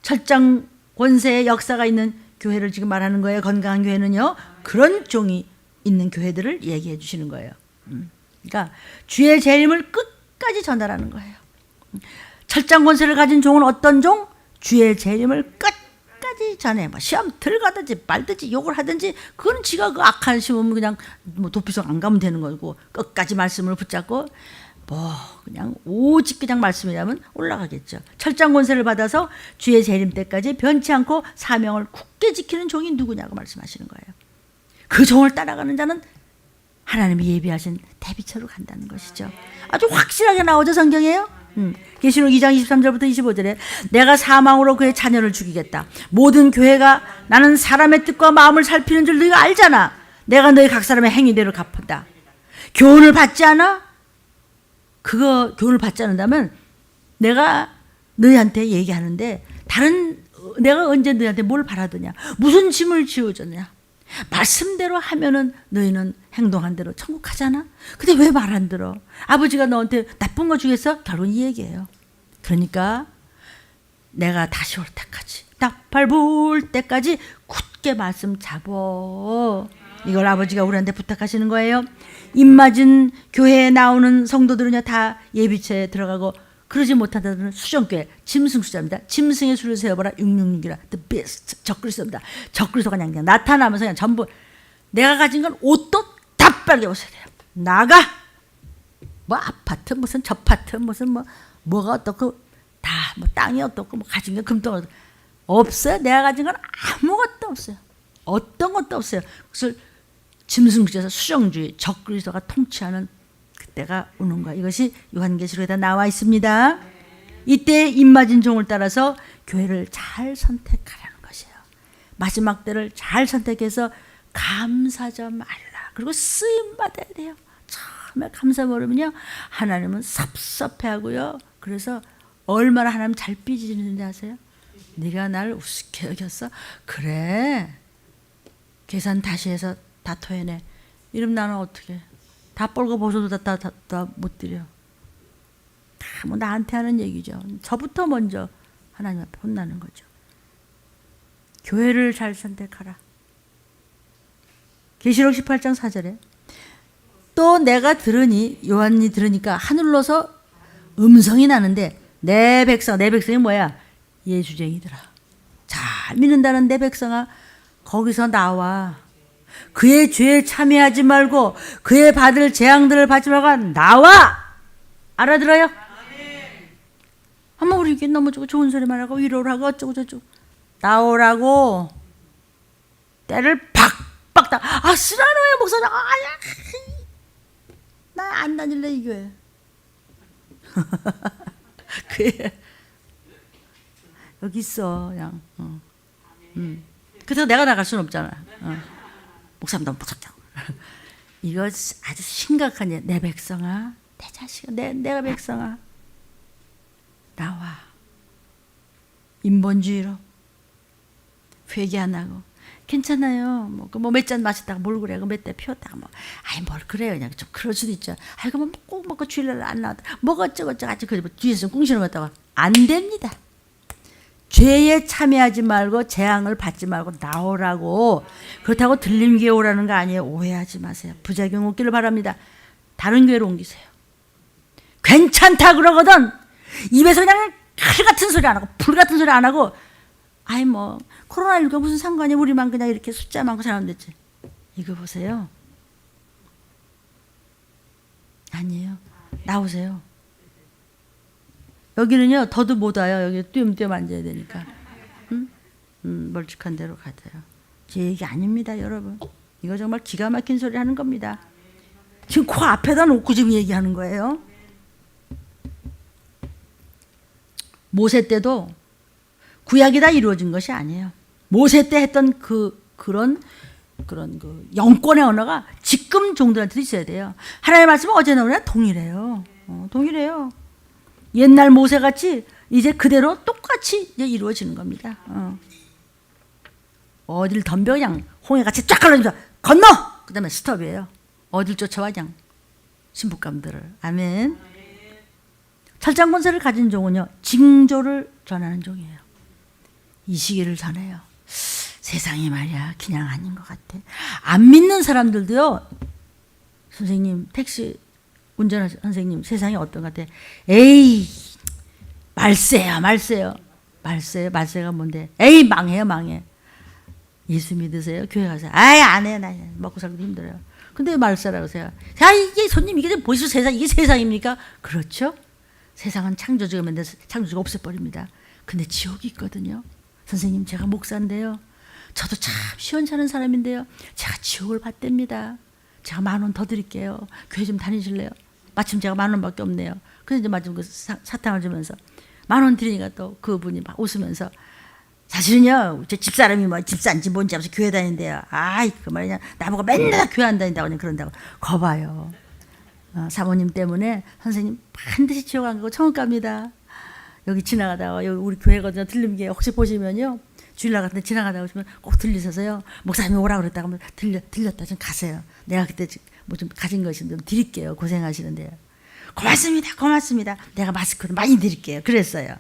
[SPEAKER 1] 철장 권세의 역사가 있는 교회를 지금 말하는 거예요. 건강한 교회는요. 그런 종이 있는 교회들을 얘기해 주시는 거예요. 그러니까 주의 재림을 끝까지 전달하는 거예요. 철장 권세를 가진 종은 어떤 종? 주의 재림을 끝까지 전해. 뭐 시험 들어가든지 말든지 욕을 하든지 그건 지가 그 악한 시험은 그냥 뭐 도피성 안 가면 되는 거고 끝까지 말씀을 붙잡고 뭐 그냥 오직 그냥 말씀이라면 올라가겠죠. 철장 권세를 받아서 주의 재림 때까지 변치 않고 사명을 굳게 지키는 종이 누구냐고 말씀하시는 거예요. 그 종을 따라가는 자는 하나님이 예비하신 대비처로 간다는 것이죠. 아주 확실하게 나오죠, 성경에요. 계시록 2장 23절부터 25절에 내가 사망으로 그의 자녀를 죽이겠다. 모든 교회가 나는 사람의 뜻과 마음을 살피는 줄 너희가 알잖아. 내가 너희 각 사람의 행위대로 갚은다. 교훈을 받지 않아? 그거 교훈을 받지 않는다면 내가 너희한테 얘기하는데 내가 언제 너희한테 뭘 바라더냐? 무슨 짐을 지어줬냐? 말씀대로 하면은 너희는 행동한 대로 천국 가잖아. 근데 왜 말 안 들어? 아버지가 너한테 나쁜 거 주겠어? 결국 이 얘기예요. 그러니까 내가 다시 올 때까지 나팔 불 때까지 굳게 말씀 잡어. 이걸 아버지가 우리한테 부탁하시는 거예요. 입맞은 교회에 나오는 성도들은요 다 예비체에 들어가고 그러지 못하다는 수정교회 짐승수자입니다. 짐승의 수를 세어보라 666이라 the best 적그리스도입니다. 적그리스도가 그냥 나타나면서 그냥 전부 내가 가진 건 옷도 다 빨게 벗어야 돼요. 나가 뭐 아파트 무슨 저파트 무슨 뭐가 어떻고 다 뭐 땅이 어떻고 뭐 가진 게 금덩어리 없어요. 내가 가진 건 아무것도 없어요. 어떤 것도 없어요. 그것을 짐승주에서 수정주의 적그리스도가 통치하는 그때가 오는 거야. 이것이 요한계시록에 나와 있습니다. 이때 입맞은 종을 따라서 교회를 잘 선택하라는 것이에요. 마지막 때를 잘 선택해서 감사점 알라. 그리고 쓰임 받아야 돼요. 처음에 감사 모르면요 하나님은 섭섭해하고요. 그래서 얼마나 하나님 잘 삐지는지 아세요? 네가 날 우습게 여겼어? 그래 계산 다시 해서 다 토해내. 이러면 나는 어떻게 다 뻘고 보셔도 다 못 드려. 다 뭐 나한테 하는 얘기죠. 저부터 먼저 하나님 앞에 혼나는 거죠. 교회를 잘 선택하라. 계시록 18장 4절에 또 내가 들으니 요한이 들으니까 하늘로서 음성이 나는데 내 백성이 뭐야? 예수쟁이들아. 잘 믿는다는 내 백성아 거기서 나와. 그의 죄에 참여하지 말고 그의 받을 재앙들을 받지 말고 나와. 알아들어요? 한번 우리 이렇게 너무 좋은 소리만 하고 위로를 하고 어쩌고 저쩌고 나오라고. 때를 박박 다. 쓰라노야 목사님. 나 안 다닐래 이 교회. 그래. 여기 있어 그냥. 그래서 내가 나갈 수는 없잖아. 목사님 너무 무섭다고. 이거 아주 심각한 일. 내 백성아, 내 자식아, 내가 백성아 나와. 인본주의로 회개 안 하고 괜찮아요. 뭐 몇 잔 마셨다가 뭘 그래? 몇 대 피웠다가 뭘 그래요? 그냥 좀 그럴 수도 있죠. 그러면 꼭 먹고 주일날 안 나왔다. 뭐가 어쩌고저쩌고 아직 그 뒤에서 꿍시는 것 같다가 안 됩니다. 죄에 참여하지 말고 재앙을 받지 말고 나오라고. 그렇다고 들림교회 오라는 거 아니에요. 오해하지 마세요. 부작용 없기를 바랍니다. 다른 교회로 옮기세요. 괜찮다 그러거든. 입에서 그냥 칼 같은 소리 안 하고 불 같은 소리 안 하고 코로나19가 무슨 상관이 우리만 그냥 이렇게 숫자 많고 사람 됐지. 이거 보세요. 아니에요. 나오세요. 여기는요 더도 못 와요. 여기 띄엄띄엄 앉아야 되니까. 멀찍한 데로 가세요. 제 얘기 아닙니다 여러분. 이거 정말 기가 막힌 소리 하는 겁니다. 지금 코 앞에다 놓고 지금 얘기하는 거예요. 모세 때도 구약이 다 이루어진 것이 아니에요. 모세 때 했던 그런 그 영권의 언어가 지금 종들한테도 있어야 돼요. 하나님의 말씀은 어제나 오늘나 동일해요. 동일해요. 옛날 모세같이 이제 그대로 똑같이 이제 이루어지는 겁니다. 어딜 덤벼 그냥 홍해같이 쫙 갈라지면서 건너! 그 다음에 스톱이에요. 어딜 쫓아와 그냥 신부감들을. 아멘. 철장권세를 가진 종은요, 징조를 전하는 종이에요. 이 시기를 전해요. 세상이 말이야 그냥 아닌 것 같아. 안 믿는 사람들도요, 선생님 택시 운전하는 선생님 세상이 어떤 것 같아. 에이 말세야 말세요. 말세가 뭔데? 에이 망해요 망해. 예수 믿으세요? 교회 가세요? 아이 안 해. 나 먹고 살기도 힘들어요. 근데 말세라고 하세요. 야 이게 손님 이게 보시죠 세상 이게 세상입니까? 그렇죠? 세상은 창조주가 만들어서 창조주가 없애버립니다. 근데 지옥이 있거든요. 선생님 제가 목사인데요. 저도 참 시원찮은 사람인데요. 제가 지옥을 받답니다. 제가 10,000원 더 드릴게요. 교회 좀 다니실래요? 마침 제가 10,000원밖에 없네요. 근데 이제 마침 그 사탕을 주면서 10,000원 드리니까 또 그분이 막 웃으면서 사실은요, 제 집사람이 뭐 집사인지 뭔지 하면서 교회 다닌대요. 아이, 그 말이냐. 나보고 맨날 교회 안 다닌다고 그냥 그런다고. 거봐요. 사모님 때문에 선생님 반드시 지옥 안 가고 천국 갑니다. 여기 지나가다가, 여기 우리 교회거든요. 들림게 혹시 보시면요. 주일날 같은 데 지나가다 오시면 꼭 들리셔서요. 목사님이 오라 그랬다가 하면 들렸다 좀 가세요. 내가 그때 뭐 좀 가진 것이 좀 드릴게요. 고생하시는데요. 고맙습니다. 내가 마스크를 많이 드릴게요. 그랬어요.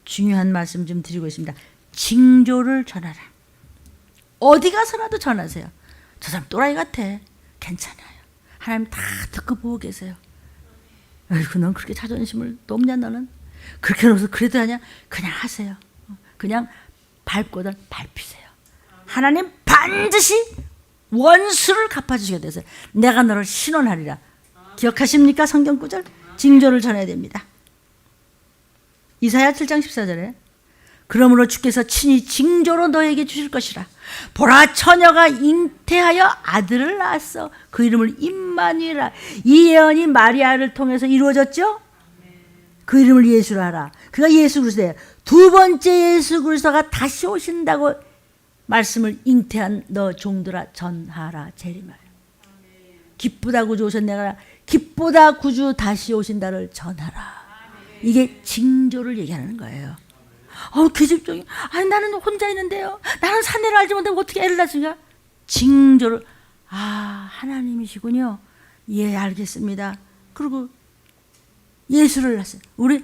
[SPEAKER 1] 중요한 말씀 좀 드리고 있습니다. 징조를 전하라. 어디 가서라도 전하세요. 저 사람 또라이 같아. 괜찮아요. 하나님 다 듣고 보고 계세요. 아이고 넌 그렇게 자존심을 높냐 너는? 그렇게 해서 그래도 하냐? 그냥 하세요. 그냥 밟고든 밟히세요. 하나님 반드시 원수를 갚아주시게 되세요. 내가 너를 신원하리라. 기억하십니까? 성경 구절? 징조를 전해야 됩니다. 이사야 7장 14절에 그러므로 주께서 친히 징조로 너에게 주실 것이라. 보라 처녀가 잉태하여 아들을 낳았어. 그 이름을 임마누엘이라. 이 예언이 마리아를 통해서 이루어졌죠. 그 이름을 예수라 하라. 그가 예수 그리스도예요. 두 번째 예수 그리스도가 다시 오신다고 말씀을 잉태한 너 종들아 전하라. 제리말. 기쁘다 구주 오셨네가 기쁘다 구주 다시 오신다를 전하라. 이게 징조를 얘기하는 거예요. 계집종이 아니 나는 혼자 있는데요. 나는 사내를 알지 못하고 어떻게 애를 낳습니까? 징조를 하나님이시군요. 예 알겠습니다. 그리고 예수를 낳았어요. 우리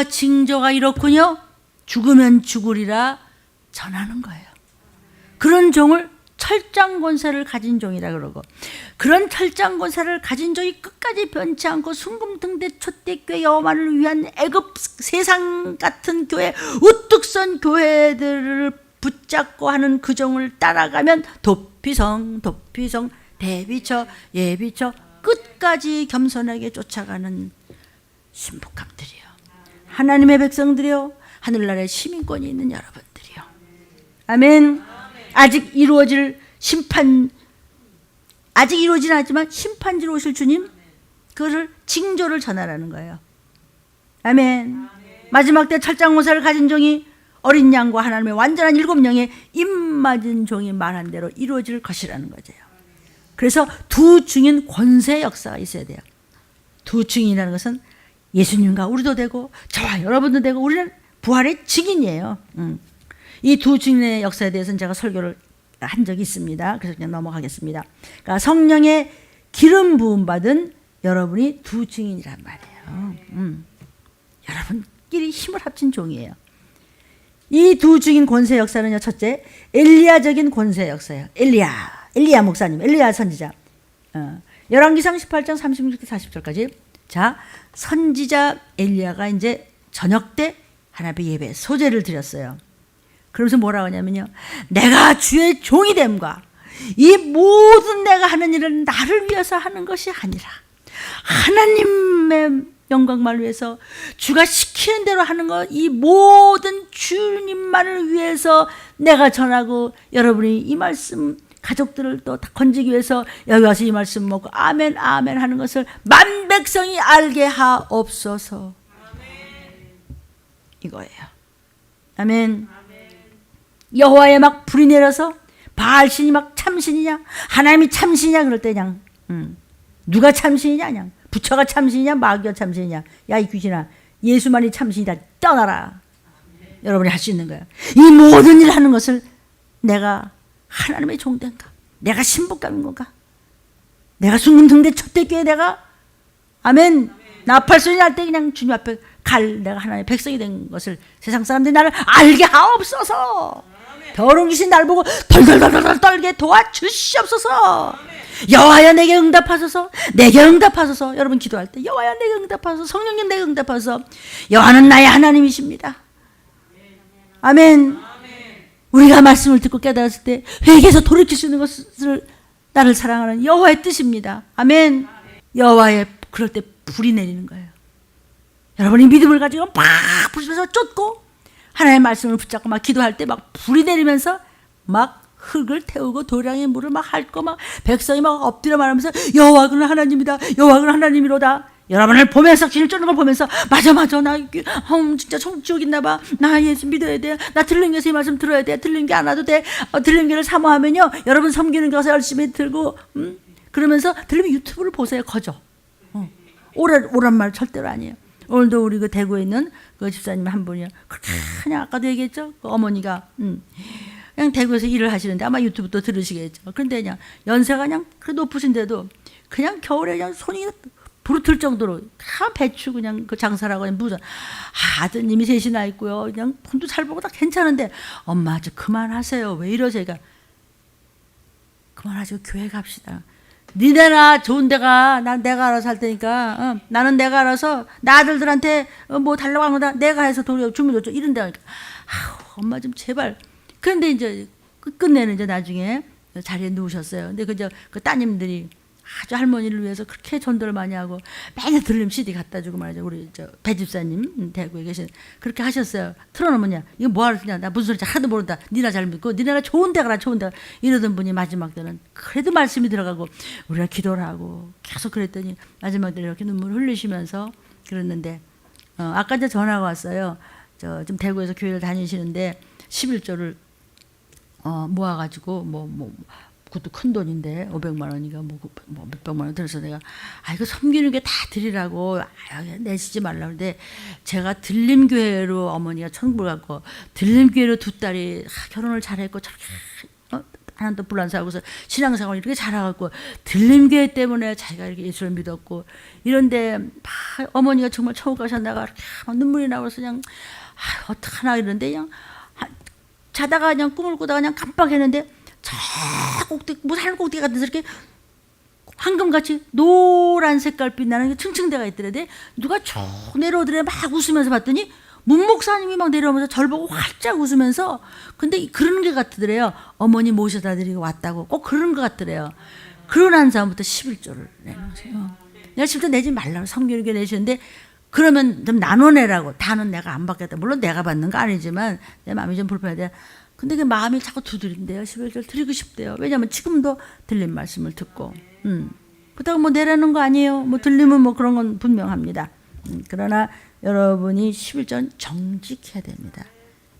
[SPEAKER 1] 징조가 이렇군요. 죽으면 죽으리라 전하는 거예요. 그런 종을 철장권세를 가진 종이라 그러고 그런 철장권세를 가진 종이 끝까지 변치 않고 순금등대 촛대교회 여호와를 위한 애굽 세상 같은 교회 우뚝 선 교회들을 붙잡고 하는 그 종을 따라가면 도피성 대비처 예비처 끝까지 겸손하게 쫓아가는 신복함들이요. 하나님의 백성들이요. 하늘나라의 시민권이 있는 여러분들이요. 아멘. 아직 이루어질 심판 아직 이루어지진 않지만 심판지로 오실 주님 그를 징조를 전하라는 거예요. 아멘. 마지막 때 철장권세를 가진 종이 어린 양과 하나님의 완전한 7명의 입맞은 종이 말한 대로 이루어질 것이라는 거죠. 그래서 두 증인 권세 역사가 있어야 돼요. 두 증인이라는 것은 예수님과 우리도 되고 저와 여러분도 되고 우리는 부활의 증인이에요. 이 두 증인의 역사에 대해서는 제가 설교를 한 적이 있습니다. 그래서 그냥 넘어가겠습니다. 그러니까 성령의 기름 부음 받은 여러분이 두 증인이란 말이에요. 여러분끼리 힘을 합친 종이에요. 이 두 증인 권세 역사는요. 첫째, 엘리야적인 권세 역사예요. 엘리야 목사님, 엘리야 선지자. 열왕기상 18장 36절 40절까지. 자, 선지자 엘리야가 이제 저녁 때 하나님의 예배 소제를 드렸어요. 그러면서 뭐라고 하냐면요. 내가 주의 종이 됨과 이 모든 내가 하는 일은 나를 위해서 하는 것이 아니라 하나님의 영광만을 위해서 주가 시키는 대로 하는 것 이 모든 주님만을 위해서 내가 전하고 여러분이 이 말씀 가족들을 또 다 건지기 위해서 여기 와서 이 말씀 먹고 아멘 아멘 하는 것을 만 백성이 알게 하옵소서. 이거예요. 아멘. 여호와에 막 불이 내려서 바알신이 막 참신이냐 하나님이 참신이냐 그럴 때 그냥 누가 참신이냐 그냥 부처가 참신이냐 마귀가 참신이냐 야 이 귀신아 예수만이 참신이다 떠나라. 여러분이 할 수 있는 거예요. 이 모든 일을 하는 것을 내가 하나님의 종된가? 내가 신부감인 건가? 내가 순금 등대 첫대교에 내가 아멘 나팔소리 날 때 그냥 주님 앞에 갈 내가 하나님의 백성이 된 것을 세상 사람들이 나를 알게 하옵소서. 더러운 귀신 날 보고 덜덜덜덜 떨게 도와주시옵소서. 여호와여 내게 응답하소서. 내게 응답하소서. 여러분 기도할 때 여호와여 내게 응답하소서. 성령님 내게 응답하소서. 여호와는 나의 하나님이십니다. 아멘. 우리가 말씀을 듣고 깨달았을 때 회개해서 돌이킬 수 있는 것을 나를 사랑하는 여호와의 뜻입니다. 아멘. 여호와의 그럴 때 불이 내리는 거예요. 여러분이 믿음을 가지고 막 부시면서 쫓고 하나님의 말씀을 붙잡고 막 기도할 때 막 불이 내리면서 막 흙을 태우고 도량의 물을 막 핥고 막 백성이 막 엎드려 말하면서 여호와 그는 하나님이다. 여호와 그는 하나님이로다. 여러분을 보면서 귀를 쫓는 걸 보면서 맞아 나 진짜 지옥 있나 봐. 나 예수 믿어야 돼. 나 들린 게서 이 말씀 들어야 돼. 들린 게 안 와도 돼. 들린 게를 사모하면요 여러분 섬기는 것에 열심히 들고 그러면서 들리면 유튜브를 보세요. 거저 오란 말 절대로 아니에요. 오늘도 우리 그 대구에 있는 그 집사님 한 분이요. 그냥 아까도 얘기했죠. 그 어머니가 그냥 대구에서 일을 하시는데 아마 유튜브 또 들으시겠죠. 그런데 그냥 연세가 그냥 그 높으신데도 그냥 겨울에 그냥 손이 부르틀 정도로 다 배추 그냥 그 장사라고 무슨 아드님이 셋이나 있고요. 그냥 돈도 잘 벌고 다 괜찮은데 엄마 저 그만하세요. 왜 이러세요? 그러니까 그만하시고 교회 갑시다. 니네나 좋은 데가 난 내가 알아서 할 테니까 나는 내가 알아서 나 아들들한테 뭐 달라고 하는 거다 내가 해서 주문 줬죠 이런 데가 엄마 좀 제발. 그런데 이제 끝내는 이제 나중에 자리에 누우셨어요. 근데 그 따님들이 아주 할머니를 위해서 그렇게 전도를 많이 하고 매일 들림 CD 갖다 주고 말이죠. 우리 배 집사님 대구에 계신 그렇게 하셨어요. 틀어놓으면요 이거 뭐하러 쓰냐 나 무슨 소리인지 하나도 모른다. 니나 잘 믿고 니네가 좋은 데 가라 좋은 데 가라 이러던 분이 마지막 때는 그래도 말씀이 들어가고 우리가 기도를 하고 계속 그랬더니 마지막 때 이렇게 눈물 흘리시면서 그랬는데 아까 이제 전화가 왔어요. 지금 대구에서 교회를 다니시는데 11조를 모아가지고 그것도 큰 돈인데 500만 원인가 뭐 몇백만 원 들어서 내가 이거 섬기는 게 다 드리라고 내시지 말라고 그러는데 제가 들림교회로 어머니가 천국을 갔고 들림교회로 두 딸이 결혼을 잘했고 저렇게 하나는 또 불란사하고서 신앙생활을 이렇게 잘해갖고 들림교회 때문에 자기가 이렇게 예수를 믿었고 이런데 어머니가 정말 천국 가셨나가 이렇게 눈물이 나와서 그냥 어떡하나 이러는데 그냥 자다가 그냥 꿈을 꾸다가 그냥 깜빡했는데 저 꼭대기 뭐 산 꼭대기 같은 데서 이렇게 황금같이 노란 색깔빛 나는 층층대가 있더래. 누가 쭉 내려오더래. 막 웃으면서 봤더니 문목사님이 막 내려오면서 절 보고 활짝 웃으면서 근데 그러는 게 같더래요. 어머니 모셔다 드리고 왔다고 꼭 그런 것 같더래요. 그러고 난 다음부터 11조를 내는 거예요. 내가 11조 내지 말라고 성교육에 내시는데 그러면 좀 나눠내라고. 다는 내가 안 받겠다. 물론 내가 받는 거 아니지만 내 마음이 좀 불편하대. 근데 그 마음이 자꾸 두드린대요. 11절 드리고 싶대요. 왜냐하면 지금도 들린 말씀을 듣고 그렇다고 뭐 내라는 거 아니에요. 뭐 들리면 뭐 그런 건 분명합니다. 그러나 여러분이 11절 정직해야 됩니다.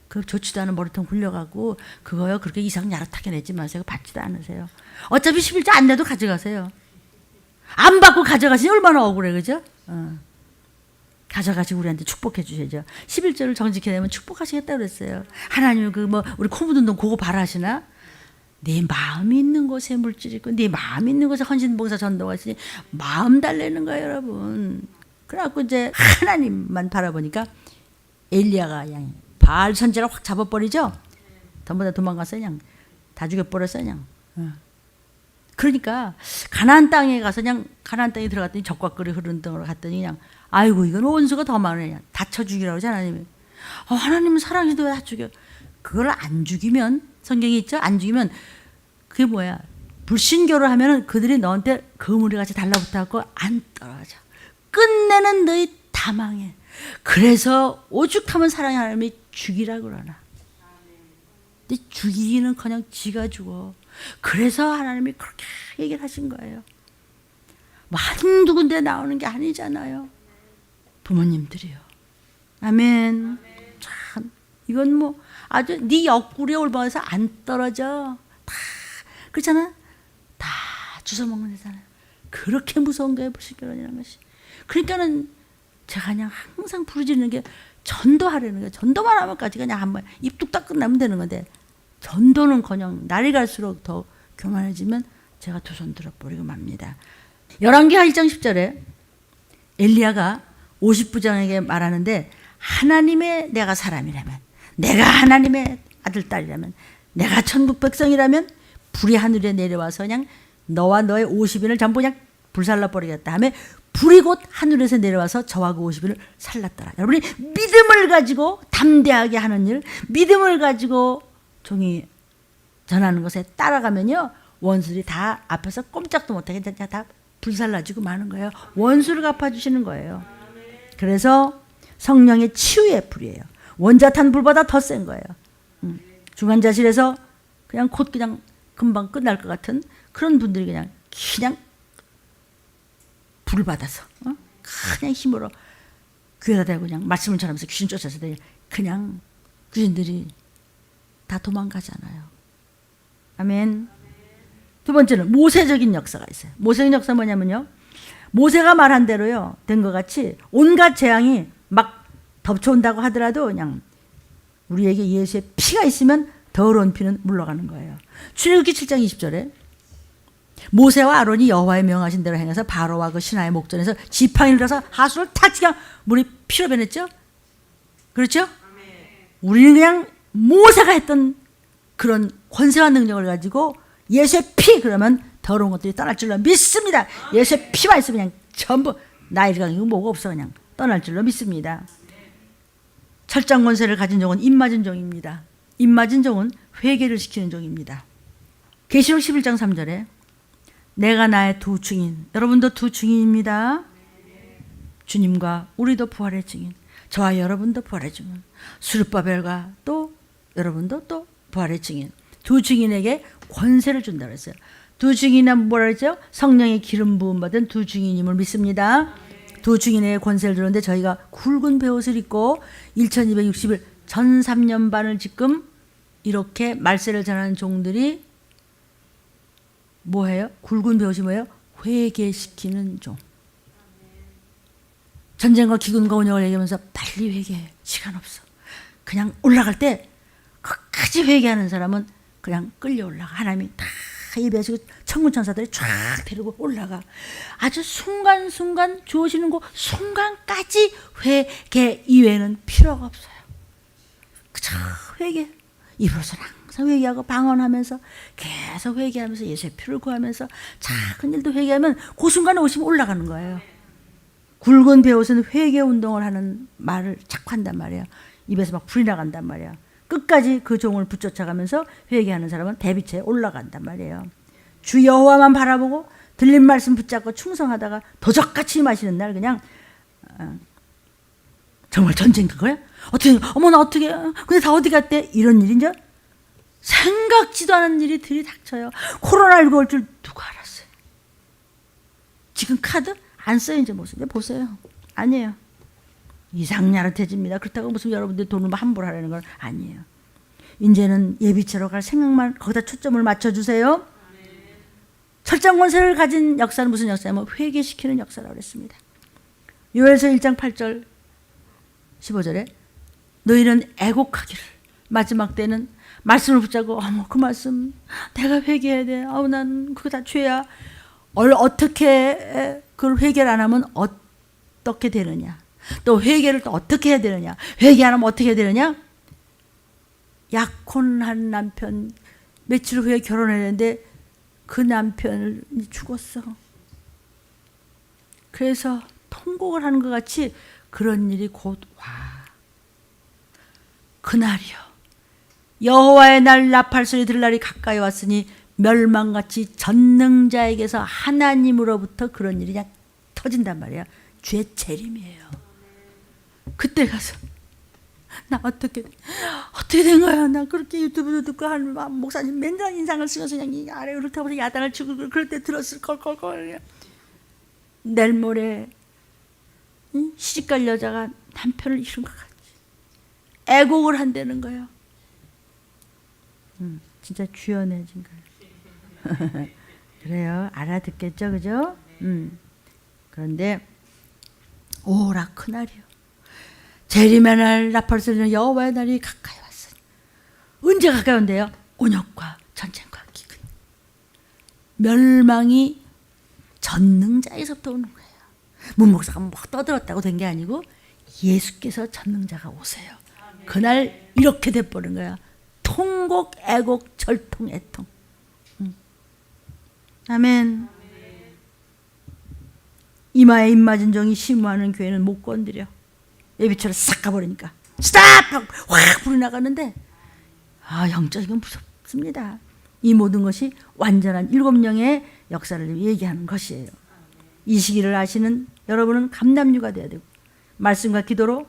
[SPEAKER 1] 그 좋지도 않은 머리통 굴려가고 그거요 그렇게 이상 야릇하게 내지 마세요. 받지도 않으세요. 어차피 11절 안 내도 가져가세요. 안 받고 가져가시니 얼마나 억울해 그죠? 가져가시고 우리한테 축복해 주셔야죠. 11절을 정직해야 되면 축복하시겠다고 그랬어요. 하나님은 우리 코 묻은 돈 그거 바라시나? 네 마음이 있는 곳에 물질이 있고 네 마음이 있는 곳에 헌신봉사 전도가 있으니 마음 달래는 거예요 여러분. 그래갖고 이제 하나님만 바라보니까 엘리야가 그냥 바알 선지를 확 잡아버리죠. 전부 다 도망갔어요. 그냥 다 죽여버렸어요. 그냥. 그러니까 가나안 땅에 가서 그냥 가나안 땅에 들어갔더니 적과 꿀이 흐르는 땅으로 갔더니 그냥 아이고 이건 원수가 더 많으냐 다쳐 죽이라고 하지 하나님이. 하나님은 사랑해도 왜 다 죽여. 그걸 안 죽이면 성경에 있죠. 안 죽이면 그게 뭐야. 불신교를 하면은 그들이 너한테 그물이 같이 달라붙어갖고 안 떨어져. 끝내는 너희 다 망해. 그래서 오죽하면 사랑의 하나님이 죽이라 그러나. 근데 죽이기는커녕 지가 죽어. 그래서 하나님이 그렇게 얘기를 하신 거예요. 뭐 한두 군데 나오는 게 아니잖아요. 부모님들이요. 아멘. 참 이건 뭐 아주 네 옆구리에 올라와서 안 떨어져. 다 그렇잖아. 다 주워 먹는 데잖아요. 그렇게 무서운 거예요, 불신결혼이라는 것이. 그러니까는 제가 그냥 항상 부르짖는 게 전도하려는 거예요. 전도만 하면까지 그냥 한번 입 뚝딱 끝나면 되는 건데, 전도는커녕 날이 갈수록 더 교만해지면 제가 두 손 들어버리고 맙니다. 열왕기하 1장 10절에 엘리야가 50부장에게 말하는데, 하나님의 내가 사람이라면, 내가 하나님의 아들 딸이라면, 내가 천국 백성이라면 불이 하늘에 내려와서 그냥 너와 너의 50인을 전부 그냥 불살라 버리겠다 하며 불이 곧 하늘에서 내려와서 저와 그 50인을 살랐더라. 여러분이 믿음을 가지고 담대하게 하는 일, 믿음을 가지고 종이 전하는 것에 따라가면요, 원수들이 다 앞에서 꼼짝도 못하게 다 불살라지고 마는 거예요. 원수를 갚아주시는 거예요. 그래서 성령의 치유의 불이에요. 원자탄 불보다 더 센 거예요. 중환자실에서 그냥 곧 그냥 금방 끝날 것 같은 그런 분들이 그냥 불을 받아서 그냥 힘으로 귀에다 대고 그냥 말씀을 전하면서 귀신 쫓아서 그냥 귀신들이 다 도망가잖아요. 아멘. 두 번째는 모세적인 역사가 있어요. 모세적인 역사 뭐냐면요, 모세가 말한 대로요 된 것 같이 온갖 재앙이 막 덮쳐온다고 하더라도 그냥 우리에게 예수의 피가 있으면 더러운 피는 물러가는 거예요. 출애굽기 7장 20절에 모세와 아론이 여호와의 명하신 대로 행해서 바로와 그 신하의 목전에서 지팡이를 들어서 하수를 탁 치면 물이 피로 변했죠. 그렇죠? 우리는 그냥 모세가 했던 그런 권세와 능력을 가지고 예수의 피 그러면 더러운 것들이 떠날 줄로 믿습니다. 예수의 피만 있으면 그냥 전부 나이가 뭐가 없어 그냥 떠날 줄로 믿습니다. 철장 권세를 가진 종은 입맞은 종입니다. 입맞은 종은 회개를 시키는 종입니다. 계시록 11장 3절에 내가 나의 두 증인, 여러분도 두 증인입니다. 주님과 우리도 부활의 증인, 저와 여러분도 부활의 증인, 수르바벨과 또 여러분도 또 부활의 증인, 두 증인에게 권세를 준다고 했어요. 두 증인은 뭐라 그랬죠? 성령의 기름 부음 받은 두 증인임을 믿습니다. 두 증인에게 권세를 주는데 저희가 굵은 베옷을 입고 1260일 전 3년 반을 지금 이렇게 말세를 전하는 종들이 뭐예요? 굵은 베옷이 뭐예요? 회개시키는 종. 전쟁과 기근과 운영을 얘기하면서 빨리 회개해. 시간 없어. 그냥 올라갈 때 끝까지 회개하는 사람은 그냥 끌려 올라가. 하나님이 다 예배하시고 천군 천사들이 쫙 데리고 올라가. 아주 순간순간 주어지는 그 순간까지 회개 이외에는 필요가 없어요. 그저 회개. 입으로서는 항상 회개하고 방언하면서 계속 회개하면서 예수의 피를 구하면서 작은 일도 회개하면 그 순간에 오시면 올라가는 거예요. 굵은 베옷은 회개 운동을 하는 말을 자꾸 한단 말이에요. 입에서 막 불이 나간단 말이에요. 끝까지 그 종을 붙쫓아가면서 회개하는 사람은 대비체에 올라간단 말이에요. 주 여호와만 바라보고 들린 말씀 붙잡고 충성하다가 도적같이 마시는 날 그냥 정말 전쟁 그거야? 어떻게 어머 나 어떻게 근데 다 어디 갔대? 이런 일인지 생각지도 않은 일이 들이닥쳐요. 코로나19 올 줄 누가 알았어요? 지금 카드 안 써요. 이제 모습 보세요. 아니에요. 이상야릇해집니다. 그렇다고 무슨 여러분들 돈을 함부로 하라는 건 아니에요. 이제는 예비체로 갈 생각만 거기다 초점을 맞춰주세요. 철장 권세를 가진 역사는 무슨 역사냐면 회개시키는 역사라고 그랬습니다. 요엘서 1장 8절 15절에 너희는 애곡하기를, 마지막 때는 말씀을 붙잡고 어머 그 말씀 내가 회개해야 돼. 난 그거 다 죄야. 어떻게 그걸 회개를 안 하면 어떻게 되느냐. 또 회개를 또 어떻게 해야 되느냐. 회개 안 하면 어떻게 해야 되느냐. 약혼한 남편 며칠 후에 결혼했는데 그 남편이 죽었어. 그래서 통곡을 하는 것 같이 그런 일이 곧 와. 그날이요. 여호와의 날 나팔 소리 들을 날이 가까이 왔으니 멸망같이 전능자에게서 하나님으로부터 그런 일이 그냥 터진단 말이야. 죄 재림이에요. 그때 가서 나 어떻게 된 거야? 나 그렇게 유튜브도 듣고 한 목사님 맨날 인상을 쓰면서 그냥 이 아래 이렇다고 야단을 치고 그럴 때 들었을 걸. 내일 모레 시집갈 여자가 남편을 잃은 것 같지. 애곡을 한다는 거예요. 진짜 쥐어내진 거예요. 그래요. 알아듣겠죠, 그죠? 그런데 오라 그날이요. 재림의 날 나팔 소리는 여호와의 날이 가까이 왔으니. 언제 가까이 온대요? 온역과 전쟁과 기근. 멸망이 전능자에서부터 오는 거예요. 문목사가 뭐 떠들었다고 된 게 아니고 예수께서 전능자가 오세요. 그날 이렇게 돼버린 거야. 통곡, 애곡, 절통, 애통. 아멘. 이마에 입 맞은 종이 심무하는 교회는 못 건드려. 예비처럼 싹 가버리니까 스탑! 하고 확 불이 나가는데 영적인 무섭습니다. 이 모든 것이 완전한 7영의 역사를 얘기하는 것이에요. 이 시기를 아시는 여러분은 감남유가 되어야 되고 말씀과 기도로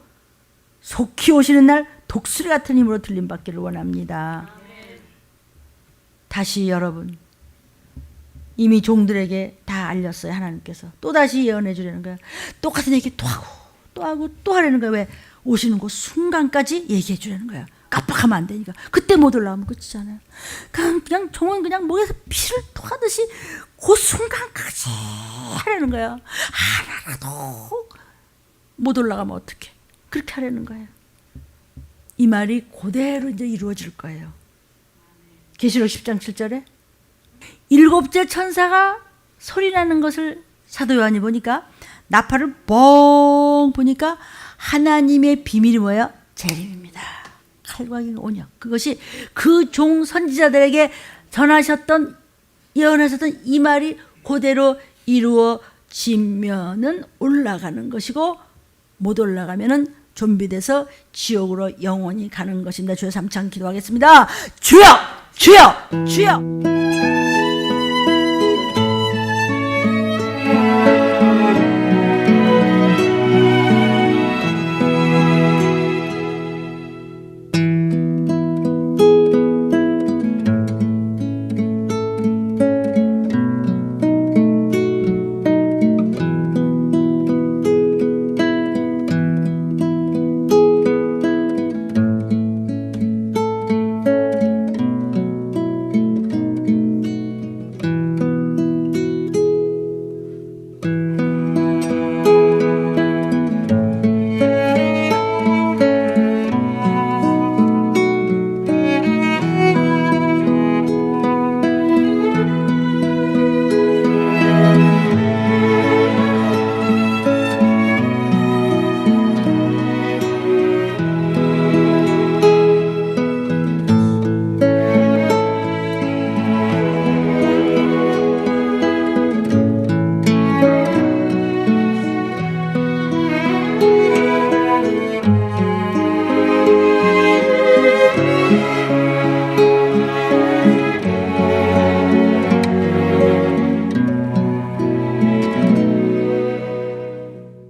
[SPEAKER 1] 속히 오시는 날 독수리 같은 힘으로 들림받기를 원합니다. 다시 여러분, 이미 종들에게 다 알렸어요. 하나님께서 또다시 예언해 주려는 거예요. 똑같은 얘기 또 하고 또 하고 또 하려는 거예요. 왜? 오시는 그 순간까지 얘기해 주려는 거예요. 깜빡하면 안 되니까. 그때 못 올라오면 끝이잖아요. 그냥 종은 그냥 목에서 피를 토하듯이 그 순간까지 하려는 거예요. 하나라도 못 올라가면 어떡해. 그렇게 하려는 거예요. 이 말이 그대로 이제 이루어질 거예요. 계시록 10장 7절에 7째 천사가 소리나는 것을 사도 요한이 보니까 나팔을 뻥 보니까 하나님의 비밀이 뭐예요? 재림입니다. 칼광인 온역. 그것이 그 종 선지자들에게 전하셨던 예언하셨던 이 말이 그대로 이루어지면은 올라가는 것이고 못 올라가면은 좀비돼서 지옥으로 영원히 가는 것입니다. 주여 삼창 기도하겠습니다. 주여! 주여! 주여!